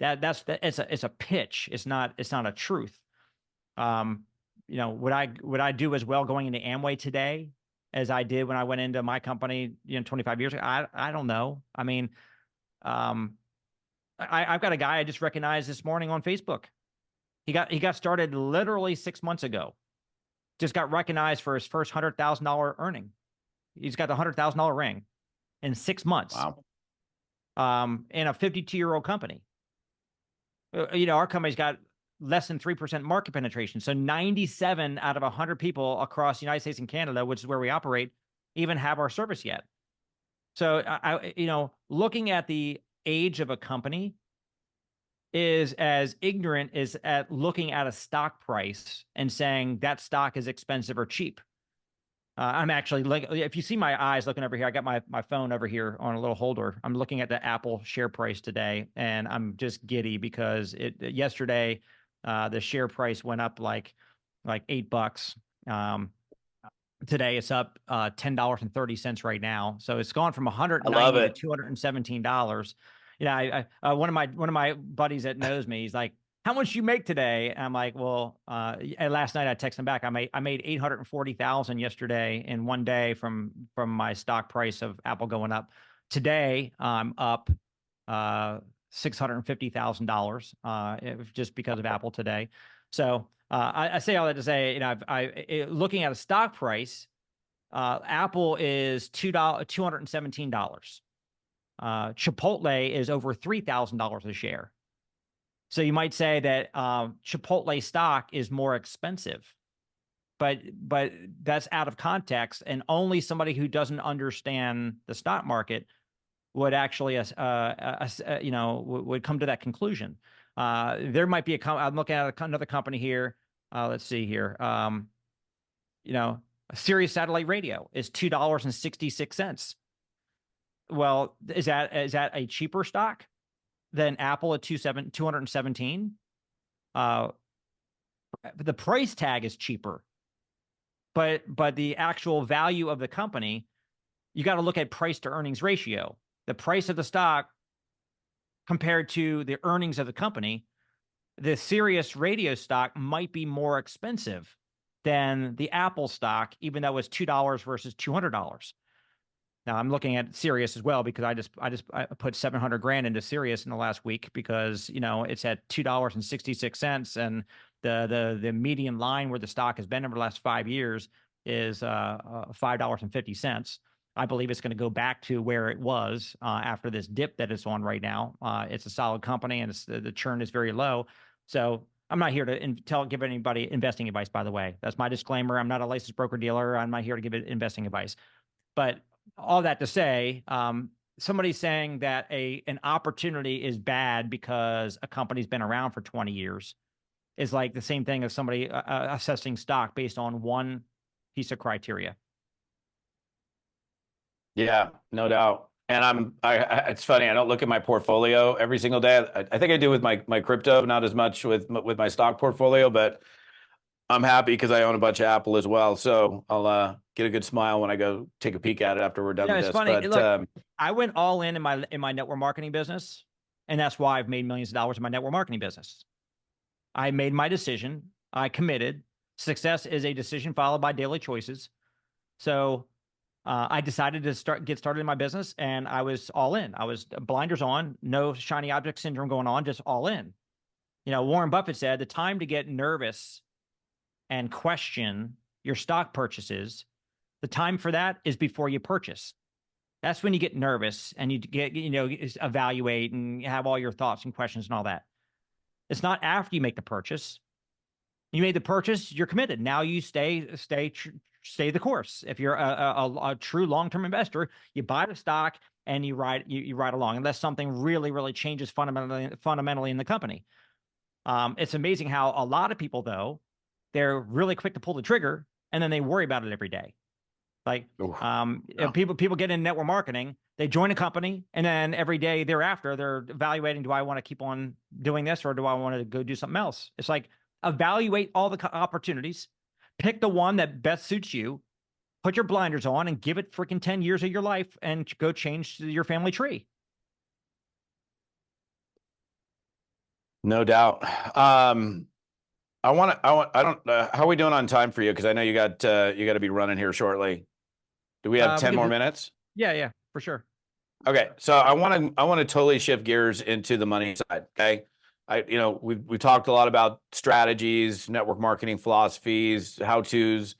It's a pitch. It's not a truth. Would I do as well going into Amway today as I did when I went into my company, 25 years ago? I don't know. I mean, I've got a guy I just recognized this morning on Facebook. He got started literally 6 months ago. Just got recognized for his first $100,000 earning. He's got the $100,000 ring in 6 months. Wow. In a 52-year-old company. Our company's got less than 3% market penetration. So 97 out of 100 people across the United States and Canada, which is where we operate, even have our service yet. So looking at the age of a company is as ignorant as at looking at a stock price and saying that stock is expensive or cheap. I'm actually if you see my eyes looking over here, I got my phone over here on a little holder. I'm looking at the Apple share price today, and I'm just giddy because yesterday the share price went up like $8. Today it's up $10.30 right now. So it's gone from $190 to $217. One of my buddies that knows me, he's like, how much you make today? And I'm like, well, last night I texted him back. I made 840,000 yesterday in one day from my stock price of Apple going up. Today I'm up $650,000 just because of Apple today. So I say all that to say, looking at a stock price, Apple is $217. Chipotle is over $3,000 a share. So you might say that Chipotle stock is more expensive, but that's out of context, and only somebody who doesn't understand the stock market would actually, would come to that conclusion. There might be I'm looking at another company here. Let's see here. Sirius Satellite Radio is $2.66. Well, is that a cheaper stock than Apple at 217? The price tag is cheaper, but the actual value of the company, you got to look at price to earnings ratio. The price of the stock compared to the earnings of the company, the Sirius Radio stock might be more expensive than the Apple stock, even though it's $2 versus $200. Now I'm looking at Sirius as well, because I put 700 grand into Sirius in the last week, because it's at $2.66, and the median line where the stock has been over the last 5 years is $5.50. I believe it's going to go back to where it was after this dip that it's on right now. It's a solid company, and the churn is very low. So I'm not here to give anybody investing advice, by the way. That's my disclaimer. I'm not a licensed broker dealer. I'm not here to give investing advice. But all that to say, somebody saying that an opportunity is bad because a company's been around for 20 years is like the same thing as somebody assessing stock based on one piece of criteria. Yeah, no doubt. And it's funny, I don't look at my portfolio every single day. I think I do with my crypto, not as much with my stock portfolio, but I'm happy because I own a bunch of Apple as well. So I'll get a good smile when I go take a peek at it after we're done with It's this. funny. But Look, I went all in my network marketing business, and that's why I've made millions of dollars in my network marketing business. I made my decision. I committed. Success is a decision followed by daily choices. So I decided to get started in my business, and I was all in. I was blinders on, no shiny object syndrome going on, just all in. Warren Buffett said the time to get nervous and question your stock purchases, the time for that is before you purchase. That's when you get nervous and you get, evaluate and have all your thoughts and questions and all that. It's not after you make the purchase. You made the purchase, you're committed. Now you stay the course. If you're a true long-term investor, you buy the stock and you ride along, unless something really, really changes fundamentally in the company. It's amazing how a lot of people, though, they're really quick to pull the trigger, and then they worry about it every day. Like, people get in network marketing, they join a company, and then every day thereafter, they're evaluating, do I want to keep on doing this, or do I want to go do something else? It's like, evaluate all the opportunities, pick the one that best suits you, put your blinders on, and give it freaking 10 years of your life, and go change your family tree. No doubt. I don't how are we doing on time for you? Because I know you got to be running here shortly. Do we have 10 more minutes? Yeah, for sure. Okay, so I want to totally shift gears into the money side. Okay, we've talked a lot about strategies, network marketing philosophies, how-tos,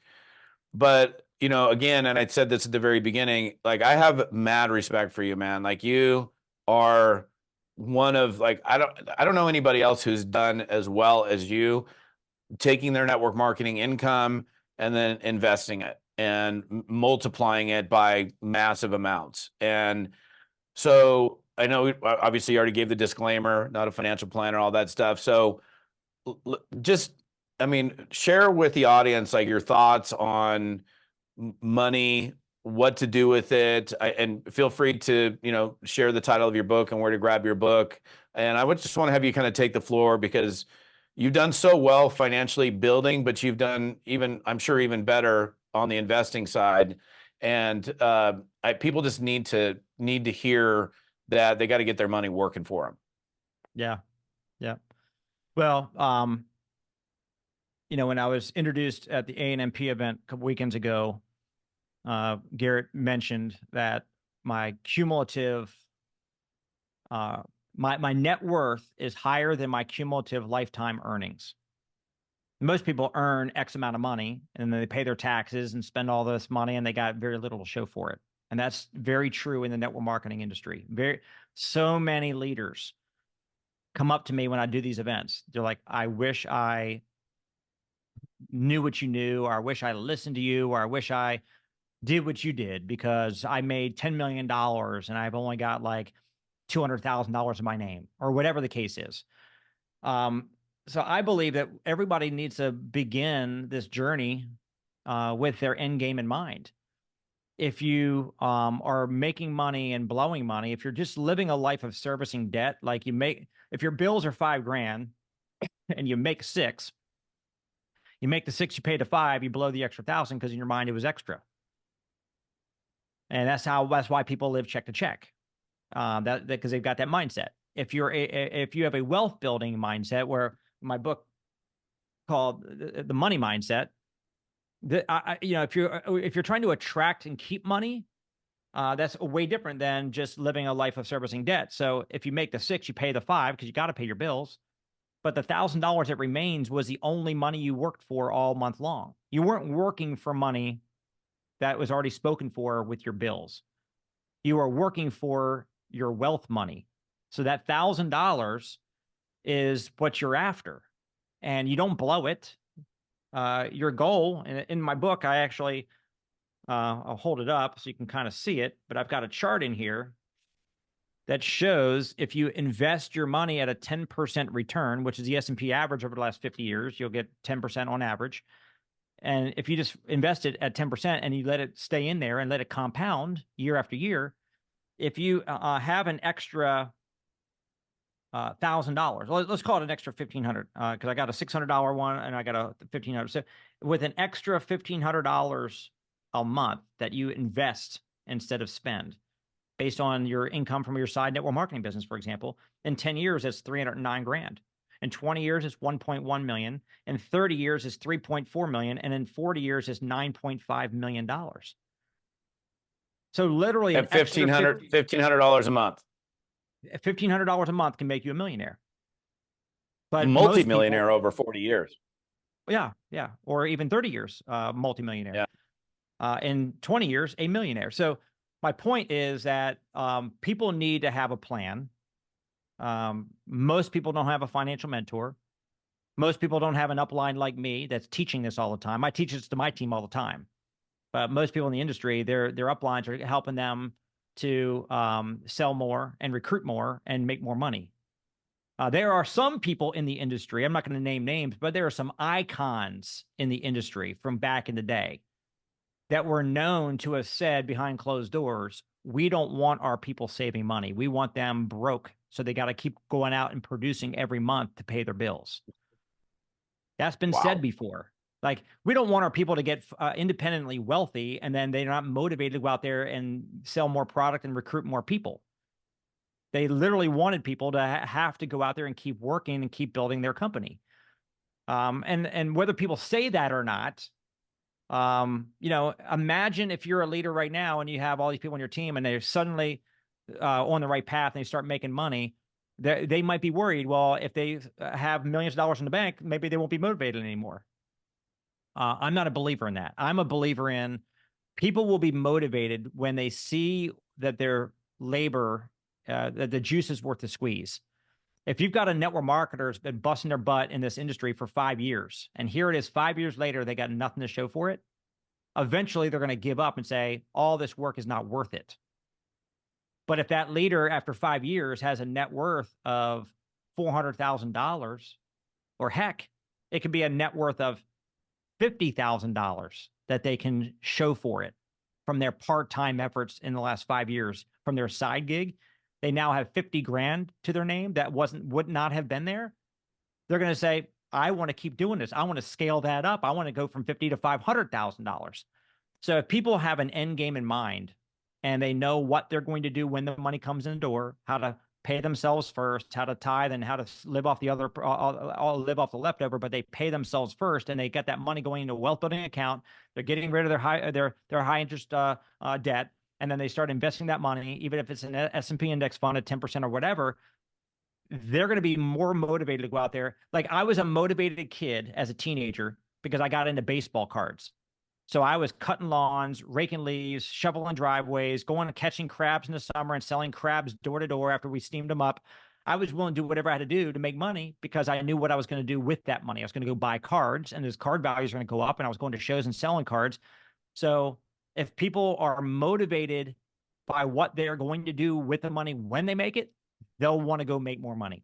but again, and I said this at the very beginning, like, I have mad respect for you, man. Like, you are one of, like, I don't know anybody else who's done as well as you, taking their network marketing income and then investing it and multiplying it by massive amounts. And so I know, obviously, you already gave the disclaimer, not a financial planner, all that stuff. So just, share with the audience, like, your thoughts on money, what to do with it, and feel free to, share the title of your book and where to grab your book. And I would just want to have you kind of take the floor, because you've done so well financially building, but you've done I'm sure even better on the investing side. And people just need to hear that they got to get their money working for them. Yeah. Well, when I was introduced at the A&MP event a couple weekends ago, Garrett mentioned that my cumulative my net worth is higher than my cumulative lifetime earnings. Most people earn X amount of money and then they pay their taxes and spend all this money and they got very little to show for it. And that's very true in the network marketing industry. So many leaders come up to me when I do these events. They're like, I wish I knew what you knew, or I wish I listened to you, or I wish I did what you did because I made $10 million and I've only got like $200,000 in my name, or whatever the case is. So I believe that everybody needs to begin this journey with their end game in mind. If you are making money and blowing money, if you're just living a life of servicing debt, like if your bills are $5,000 and you make $6,000, you make the $6,000, you pay the $5,000, you blow the extra $1,000 because in your mind it was extra. And that's why people live check to check. Because they've got that mindset. If you have a wealth building mindset, where my book called the money mindset, if you're trying to attract and keep money, that's way different than just living a life of servicing debt. So if you make the $6,000, you pay the $5,000 because you got to pay your bills. But the $1,000 that remains was the only money you worked for all month long. You weren't working for money that was already spoken for with your bills. You are working for your wealth money. So that $1,000 is what you're after, and you don't blow it. Your goal, in my book, I actually, I'll hold it up so you can kind of see it, but I've got a chart in here that shows if you invest your money at a 10% return, which is the S&P average over the last 50 years, you'll get 10% on average. And if you just invest it at 10% and you let it stay in there and let it compound year after year, if you have an extra $1,000, let's call it an extra $1,500, because I got a $600 one and I got a $1,500. So with an extra $1,500 a month that you invest instead of spend, based on your income from your side network marketing business, for example, in 10 years, it's $309,000. In 20 years, it's 1.1 million. In 30 years, it's 3.4 million. And in 40 years, it's $9.5 million. So literally At $1,500 a month. $1,500 a month can make you a millionaire. But multi-millionaire over 40 years. Yeah. Or even 30 years, multi-millionaire. Yeah. In 20 years, a millionaire. So my point is that people need to have a plan. Most people don't have a financial mentor. Most people don't have an upline like me that's teaching this all the time. I teach this to my team all the time. But most people in the industry, their uplines are helping them to sell more and recruit more and make more money. There are some people in the industry, I'm not going to name names, but there are some icons in the industry from back in the day that were known to have said behind closed doors, we don't want our people saving money. We want them broke. So they got to keep going out and producing every month to pay their bills. That's been said before. Like, we don't want our people to get independently wealthy and then they're not motivated to go out there and sell more product and recruit more people. They literally wanted people to have to go out there and keep working and keep building their company. And whether people say that or not, imagine if you're a leader right now and you have all these people on your team and they're suddenly on the right path and they start making money. They might be worried. Well, if they have millions of dollars in the bank, maybe they won't be motivated anymore. I'm not a believer in that. I'm a believer in people will be motivated when they see that their labor, that the juice is worth the squeeze. If you've got a network marketer that's been busting their butt in this industry for 5 years, and here it is 5 years later, they got nothing to show for it, eventually they're going to give up and say, all this work is not worth it. But if that leader after 5 years has a net worth of $400,000, or heck, it could be a net worth of $50,000 that they can show for it from their part-time efforts in the last 5 years, from their side gig, they now have 50 grand to their name that would not have been there. They're going to say, I want to keep doing this. I want to scale that up. I want to go from $50,000 to $500,000. So if people have an end game in mind and they know what they're going to do when the money comes in the door, how to pay themselves first, how to tithe, and how to live off the other, live off the leftover, but they pay themselves first, and they get that money going into a wealth building account. They're getting rid of their high interest debt, and then they start investing that money, even if it's an S&P index fund at 10% or whatever. they're going to be more motivated to go out there. Like I was a motivated kid as a teenager because I got into baseball cards. So I was cutting lawns, raking leaves, shoveling driveways, going and catching crabs in the summer and selling crabs door to door after we steamed them up. I was willing to do whatever I had to do to make money because I knew what I was going to do with that money. I was going to go buy cards, and those card values are going to go up, and I was going to shows and selling cards. So if people are motivated by what they're going to do with the money when they make it, they'll want to go make more money.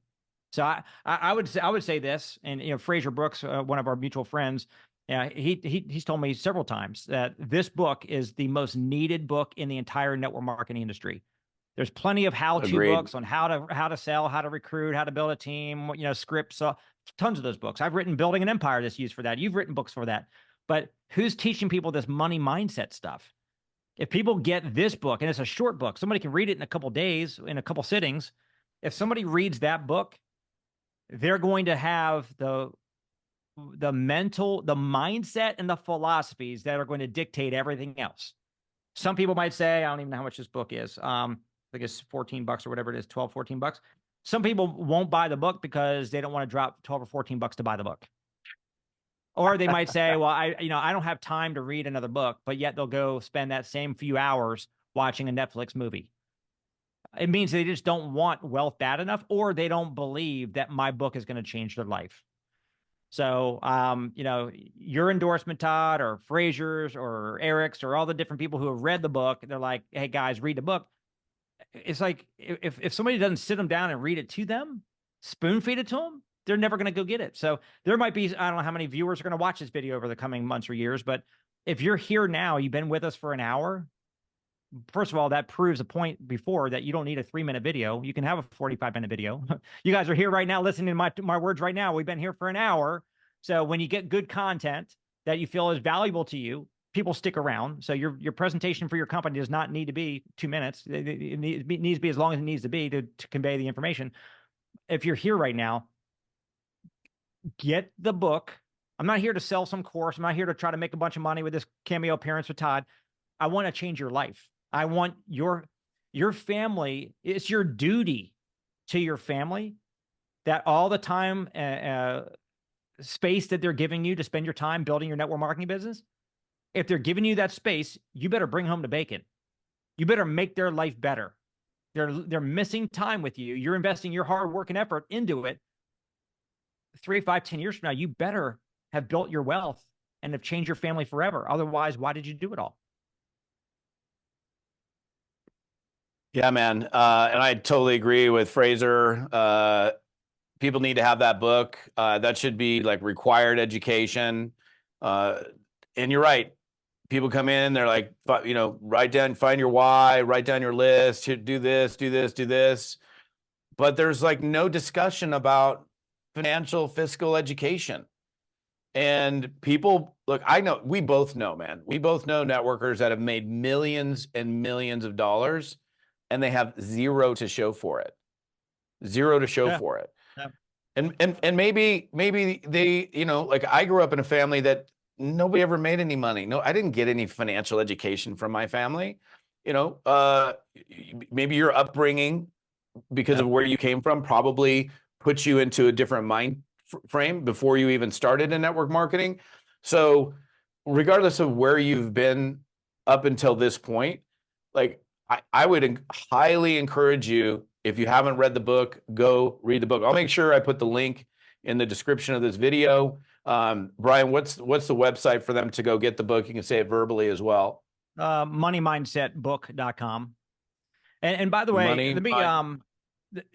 So I would say this, and Fraser Brooks, one of our mutual friends, yeah, he's told me several times that this book is the most needed book in the entire network marketing industry. There's plenty of how-to books on how to sell, how to recruit, how to build a team, scripts, tons of those books. I've written Building an Empire that's used for that. You've written books for that. But who's teaching people this money mindset stuff? If people get this book, and it's a short book, somebody can read it in a couple days, in a couple sittings. If somebody reads that book, they're going to have the mindset and the philosophies that are going to dictate everything else. Some people might say, I don't even know how much this book is. I think it's $14 or whatever it is, 12, $14. Some people won't buy the book because they don't want to drop 12 or $14 to buy the book. Or they might say, well, I don't have time to read another book, but yet they'll go spend that same few hours watching a Netflix movie. It means they just don't want wealth bad enough, or they don't believe that my book is going to change their life. So, your endorsement, Todd, or Fraser's, or Eric's, or all the different people who have read the book, they're like, hey, guys, read the book. It's like if somebody doesn't sit them down and read it to them, spoon feed it to them, they're never going to go get it. So there might be, I don't know how many viewers are going to watch this video over the coming months or years, but if you're here now, you've been with us for an hour. First of all, that proves a point before that you don't need a 3-minute video. You can have a 45-minute video. You guys are here right now listening to my words right now. We've been here for an hour. So when you get good content that you feel is valuable to you, people stick around. So your presentation for your company does not need to be 2 minutes. It needs to be as long as it needs to be to convey the information. If you're here right now, get the book. I'm not here to sell some course. I'm not here to try to make a bunch of money with this cameo appearance with Todd. I want to change your life. I want your family. It's your duty to your family that all the time, space that they're giving you to spend your time building your network marketing business, if they're giving you that space, you better bring home the bacon. You better make their life better. They're missing time with you. You're investing your hard work and effort into it. 3, 5, 10 years from now, you better have built your wealth and have changed your family forever. Otherwise, why did you do it all? Yeah, man. And I totally agree with Fraser. People need to have that book. That should be like required education. And you're right. People come in, they're like, write down, find your why, write down your list, do this, do this, do this. But there's like no discussion about financial, fiscal education. And people, look, we both know, man. We both know networkers that have made millions and millions of dollars, and they have zero to show for it. Zero to show for it. Yeah. And maybe they, like I grew up in a family that nobody ever made any money. No, I didn't get any financial education from my family. Maybe your upbringing, because of where you came from, probably puts you into a different mind frame before you even started in network marketing. So regardless of where you've been up until this point, like I would highly encourage you, if you haven't read the book, go read the book. I'll make sure I put the link in the description of this video. Brian, what's the website for them to go get the book? You can say it verbally as well. Moneymindsetbook.com. And by the way,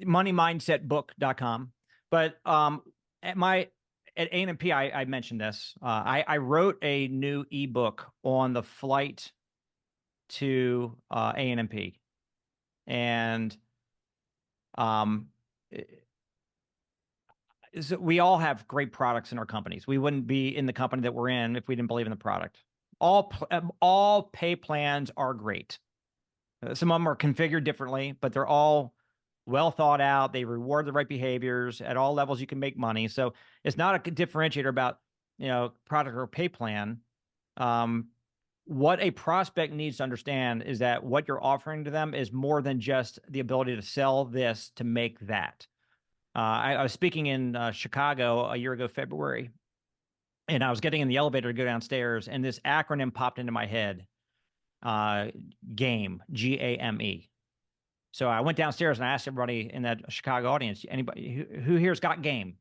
moneymindsetbook.com. But at A&P, I mentioned this. I wrote a new ebook on the flight to A&P, and so we all have great products in our companies. We wouldn't be in the company that we're in if we didn't believe in the product. All pay plans are great. Some of them are configured differently, but they're all well thought out. They reward the right behaviors at all levels. You can make money. So it's not a differentiator about, product or pay plan. What a prospect needs to understand is that what you're offering to them is more than just the ability to sell this to make that. I was speaking in Chicago a year ago, February, and I was getting in the elevator to go downstairs, and this acronym popped into my head, uh, GAME, GAME. So I went downstairs and I asked everybody in that Chicago audience, anybody who here's got game?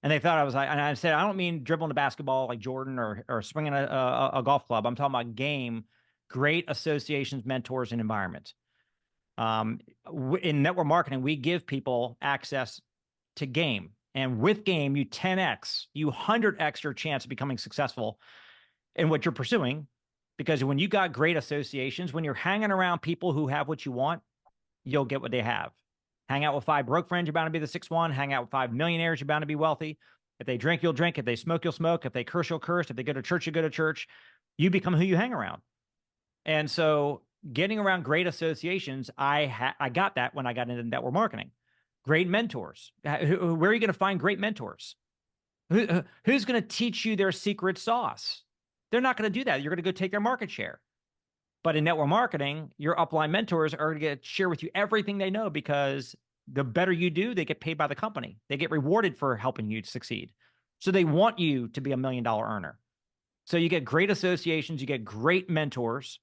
And they thought I was like, and I said, I don't mean dribbling a basketball like Jordan or swinging a golf club. I'm talking about game, great associations, mentors, and environments. In network marketing, we give people access to game. And with game, you 10x, you 100x your chance of becoming successful in what you're pursuing. Because when you got great associations, when you're hanging around people who have what you want, you'll get what they have. Hang out with 5 broke friends, you're bound to be the 6th one. Hang out with 5 millionaires, you're bound to be wealthy. If they drink, you'll drink. If they smoke, you'll smoke. If they curse, you'll curse. If they go to church, you go to church. You become who you hang around. And so getting around great associations, I got that when I got into network marketing. Great mentors. Where are you going to find great mentors? Who's going to teach you their secret sauce? They're not going to do that. You're going to go take their market share. But in network marketing, your upline mentors are going to share with you everything they know, because the better you do, they get paid by the company. They get rewarded for helping you succeed. So they want you to be $1 million earner. So you get great associations, you get great mentors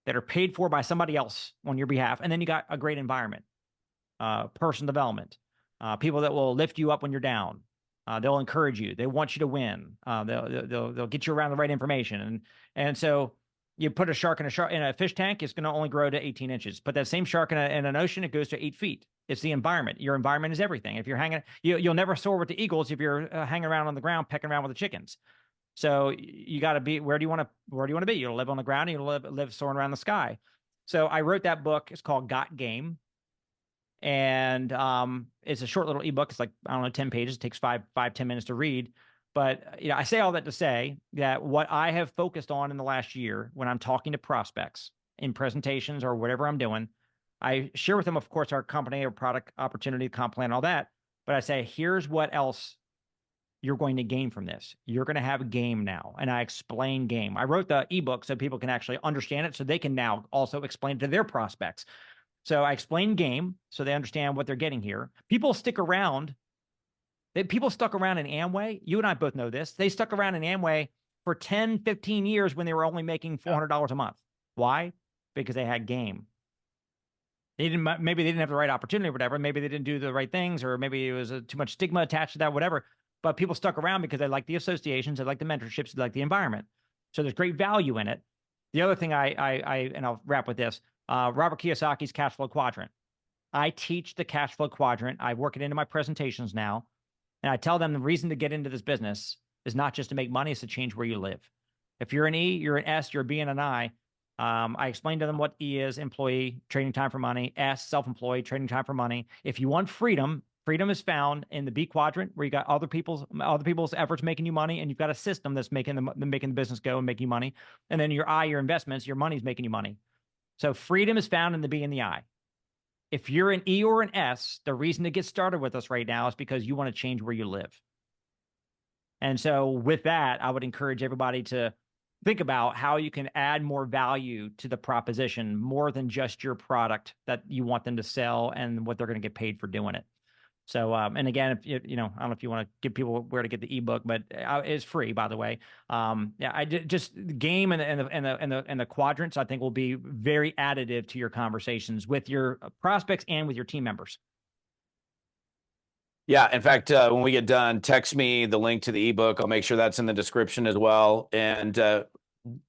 that are paid for by somebody else on your behalf. And then you got a great environment, personal development, people that will lift you up when you're down. They'll encourage you. They want you to win. They'll get you around the right information. And so you put a shark in a fish tank, it's going to only grow to 18 inches. Put that same shark in an ocean, it goes to 8 feet. It's the environment. Your environment is everything. If you're hanging, you'll never soar with the eagles if you're hanging around on the ground, pecking around with the chickens. So you got to be, where do you want to be? You'll live on the ground, and you'll live soaring around the sky. So I wrote that book. It's called Got Game. And it's a short little ebook. It's like, I don't know, 10 pages. It takes 10 minutes to read. But I say all that to say that what I have focused on in the last year, when I'm talking to prospects in presentations or whatever I'm doing, I share with them, of course, our company or product opportunity, comp plan, all that. But I say, here's what else you're going to gain from this. You're going to have a game now. And I explain game. I wrote the ebook so people can actually understand it, so they can now also explain it to their prospects. So I explain game so they understand what they're getting here. People stick around. People stuck around in Amway. You and I both know this. They stuck around in Amway for 10, 15 years when they were only making $400 a month. Why? Because they had game. Maybe they didn't have the right opportunity or whatever. Maybe they didn't do the right things, or maybe it was too much stigma attached to that, whatever. But people stuck around because they like the associations, they like the mentorships, they like the environment. So there's great value in it. The other thing and I'll wrap with this, Robert Kiyosaki's cash flow quadrant. I teach the cash flow quadrant. I work it into my presentations now. And I tell them the reason to get into this business is not just to make money, it's to change where you live. If you're an E, you're an S, you're a B, and an I. I explain to them what E is: employee, trading time for money; S, self-employed, trading time for money. If you want freedom, freedom is found in the B quadrant, where you got other people's efforts making you money, and you've got a system that's making the business go and making you money. And then your I, your investments, your money's making you money. So freedom is found in the B and the I. If you're an E or an S, the reason to get started with us right now is because you want to change where you live. And so with that, I would encourage everybody to think about how you can add more value to the proposition, more than just your product that you want them to sell and what they're going to get paid for doing it. So, and again, if I don't know if you want to give people where to get the ebook, but it's free, by the way. Yeah, I did just game and the quadrants, I think, will be very additive to your conversations with your prospects and with your team members. Yeah. In fact, when we get done, text me the link to the ebook. I'll make sure that's in the description as well. And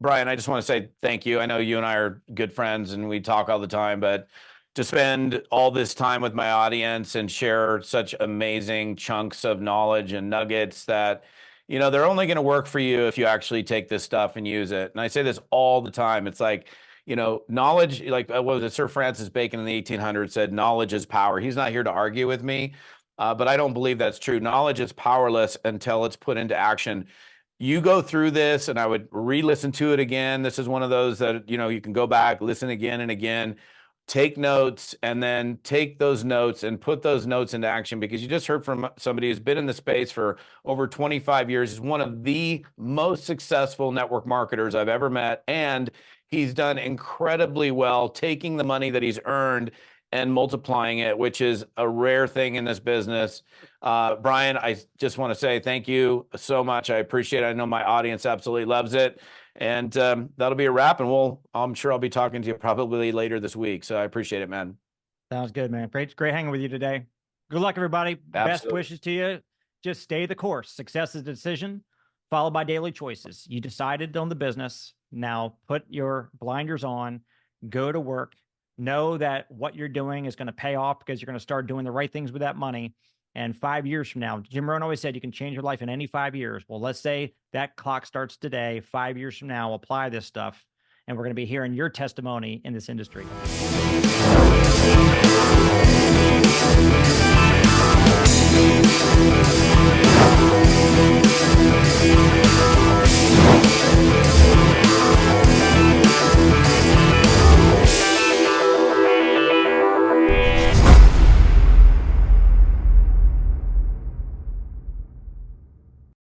Brian, I just want to say thank you. I know you and I are good friends and we talk all the time, but to spend all this time with my audience and share such amazing chunks of knowledge and nuggets that, they're only going to work for you if you actually take this stuff and use it. And I say this all the time. It's like, knowledge, like what was it? Sir Francis Bacon in the 1800s said, knowledge is power. He's not here to argue with me, but I don't believe that's true. Knowledge is powerless until it's put into action. You go through this, and I would re-listen to it again. This is one of those that, you can go back, listen again and again, take notes, and then take those notes and put those notes into action, because you just heard from somebody who's been in the space for over 25 years. He's one of the most successful network marketers I've ever met. And he's done incredibly well taking the money that he's earned and multiplying it, which is a rare thing in this business. Brian, I just want to say thank you so much. I appreciate it. I know my audience absolutely loves it. And that'll be a wrap. And I'm sure I'll be talking to you probably later this week. So I appreciate it, man. Sounds good, man. Great hanging with you today. Good luck, everybody. Best wishes to you. Just stay the course. Success is a decision followed by daily choices. You decided on the business. Now put your blinders on, go to work. Know that what you're doing is going to pay off because you're going to start doing the right things with that money. And 5 years from now, Jim Rohn always said you can change your life in any 5 years. Well, let's say that clock starts today. 5 years from now, apply this stuff. And we're going to be hearing your testimony in this industry.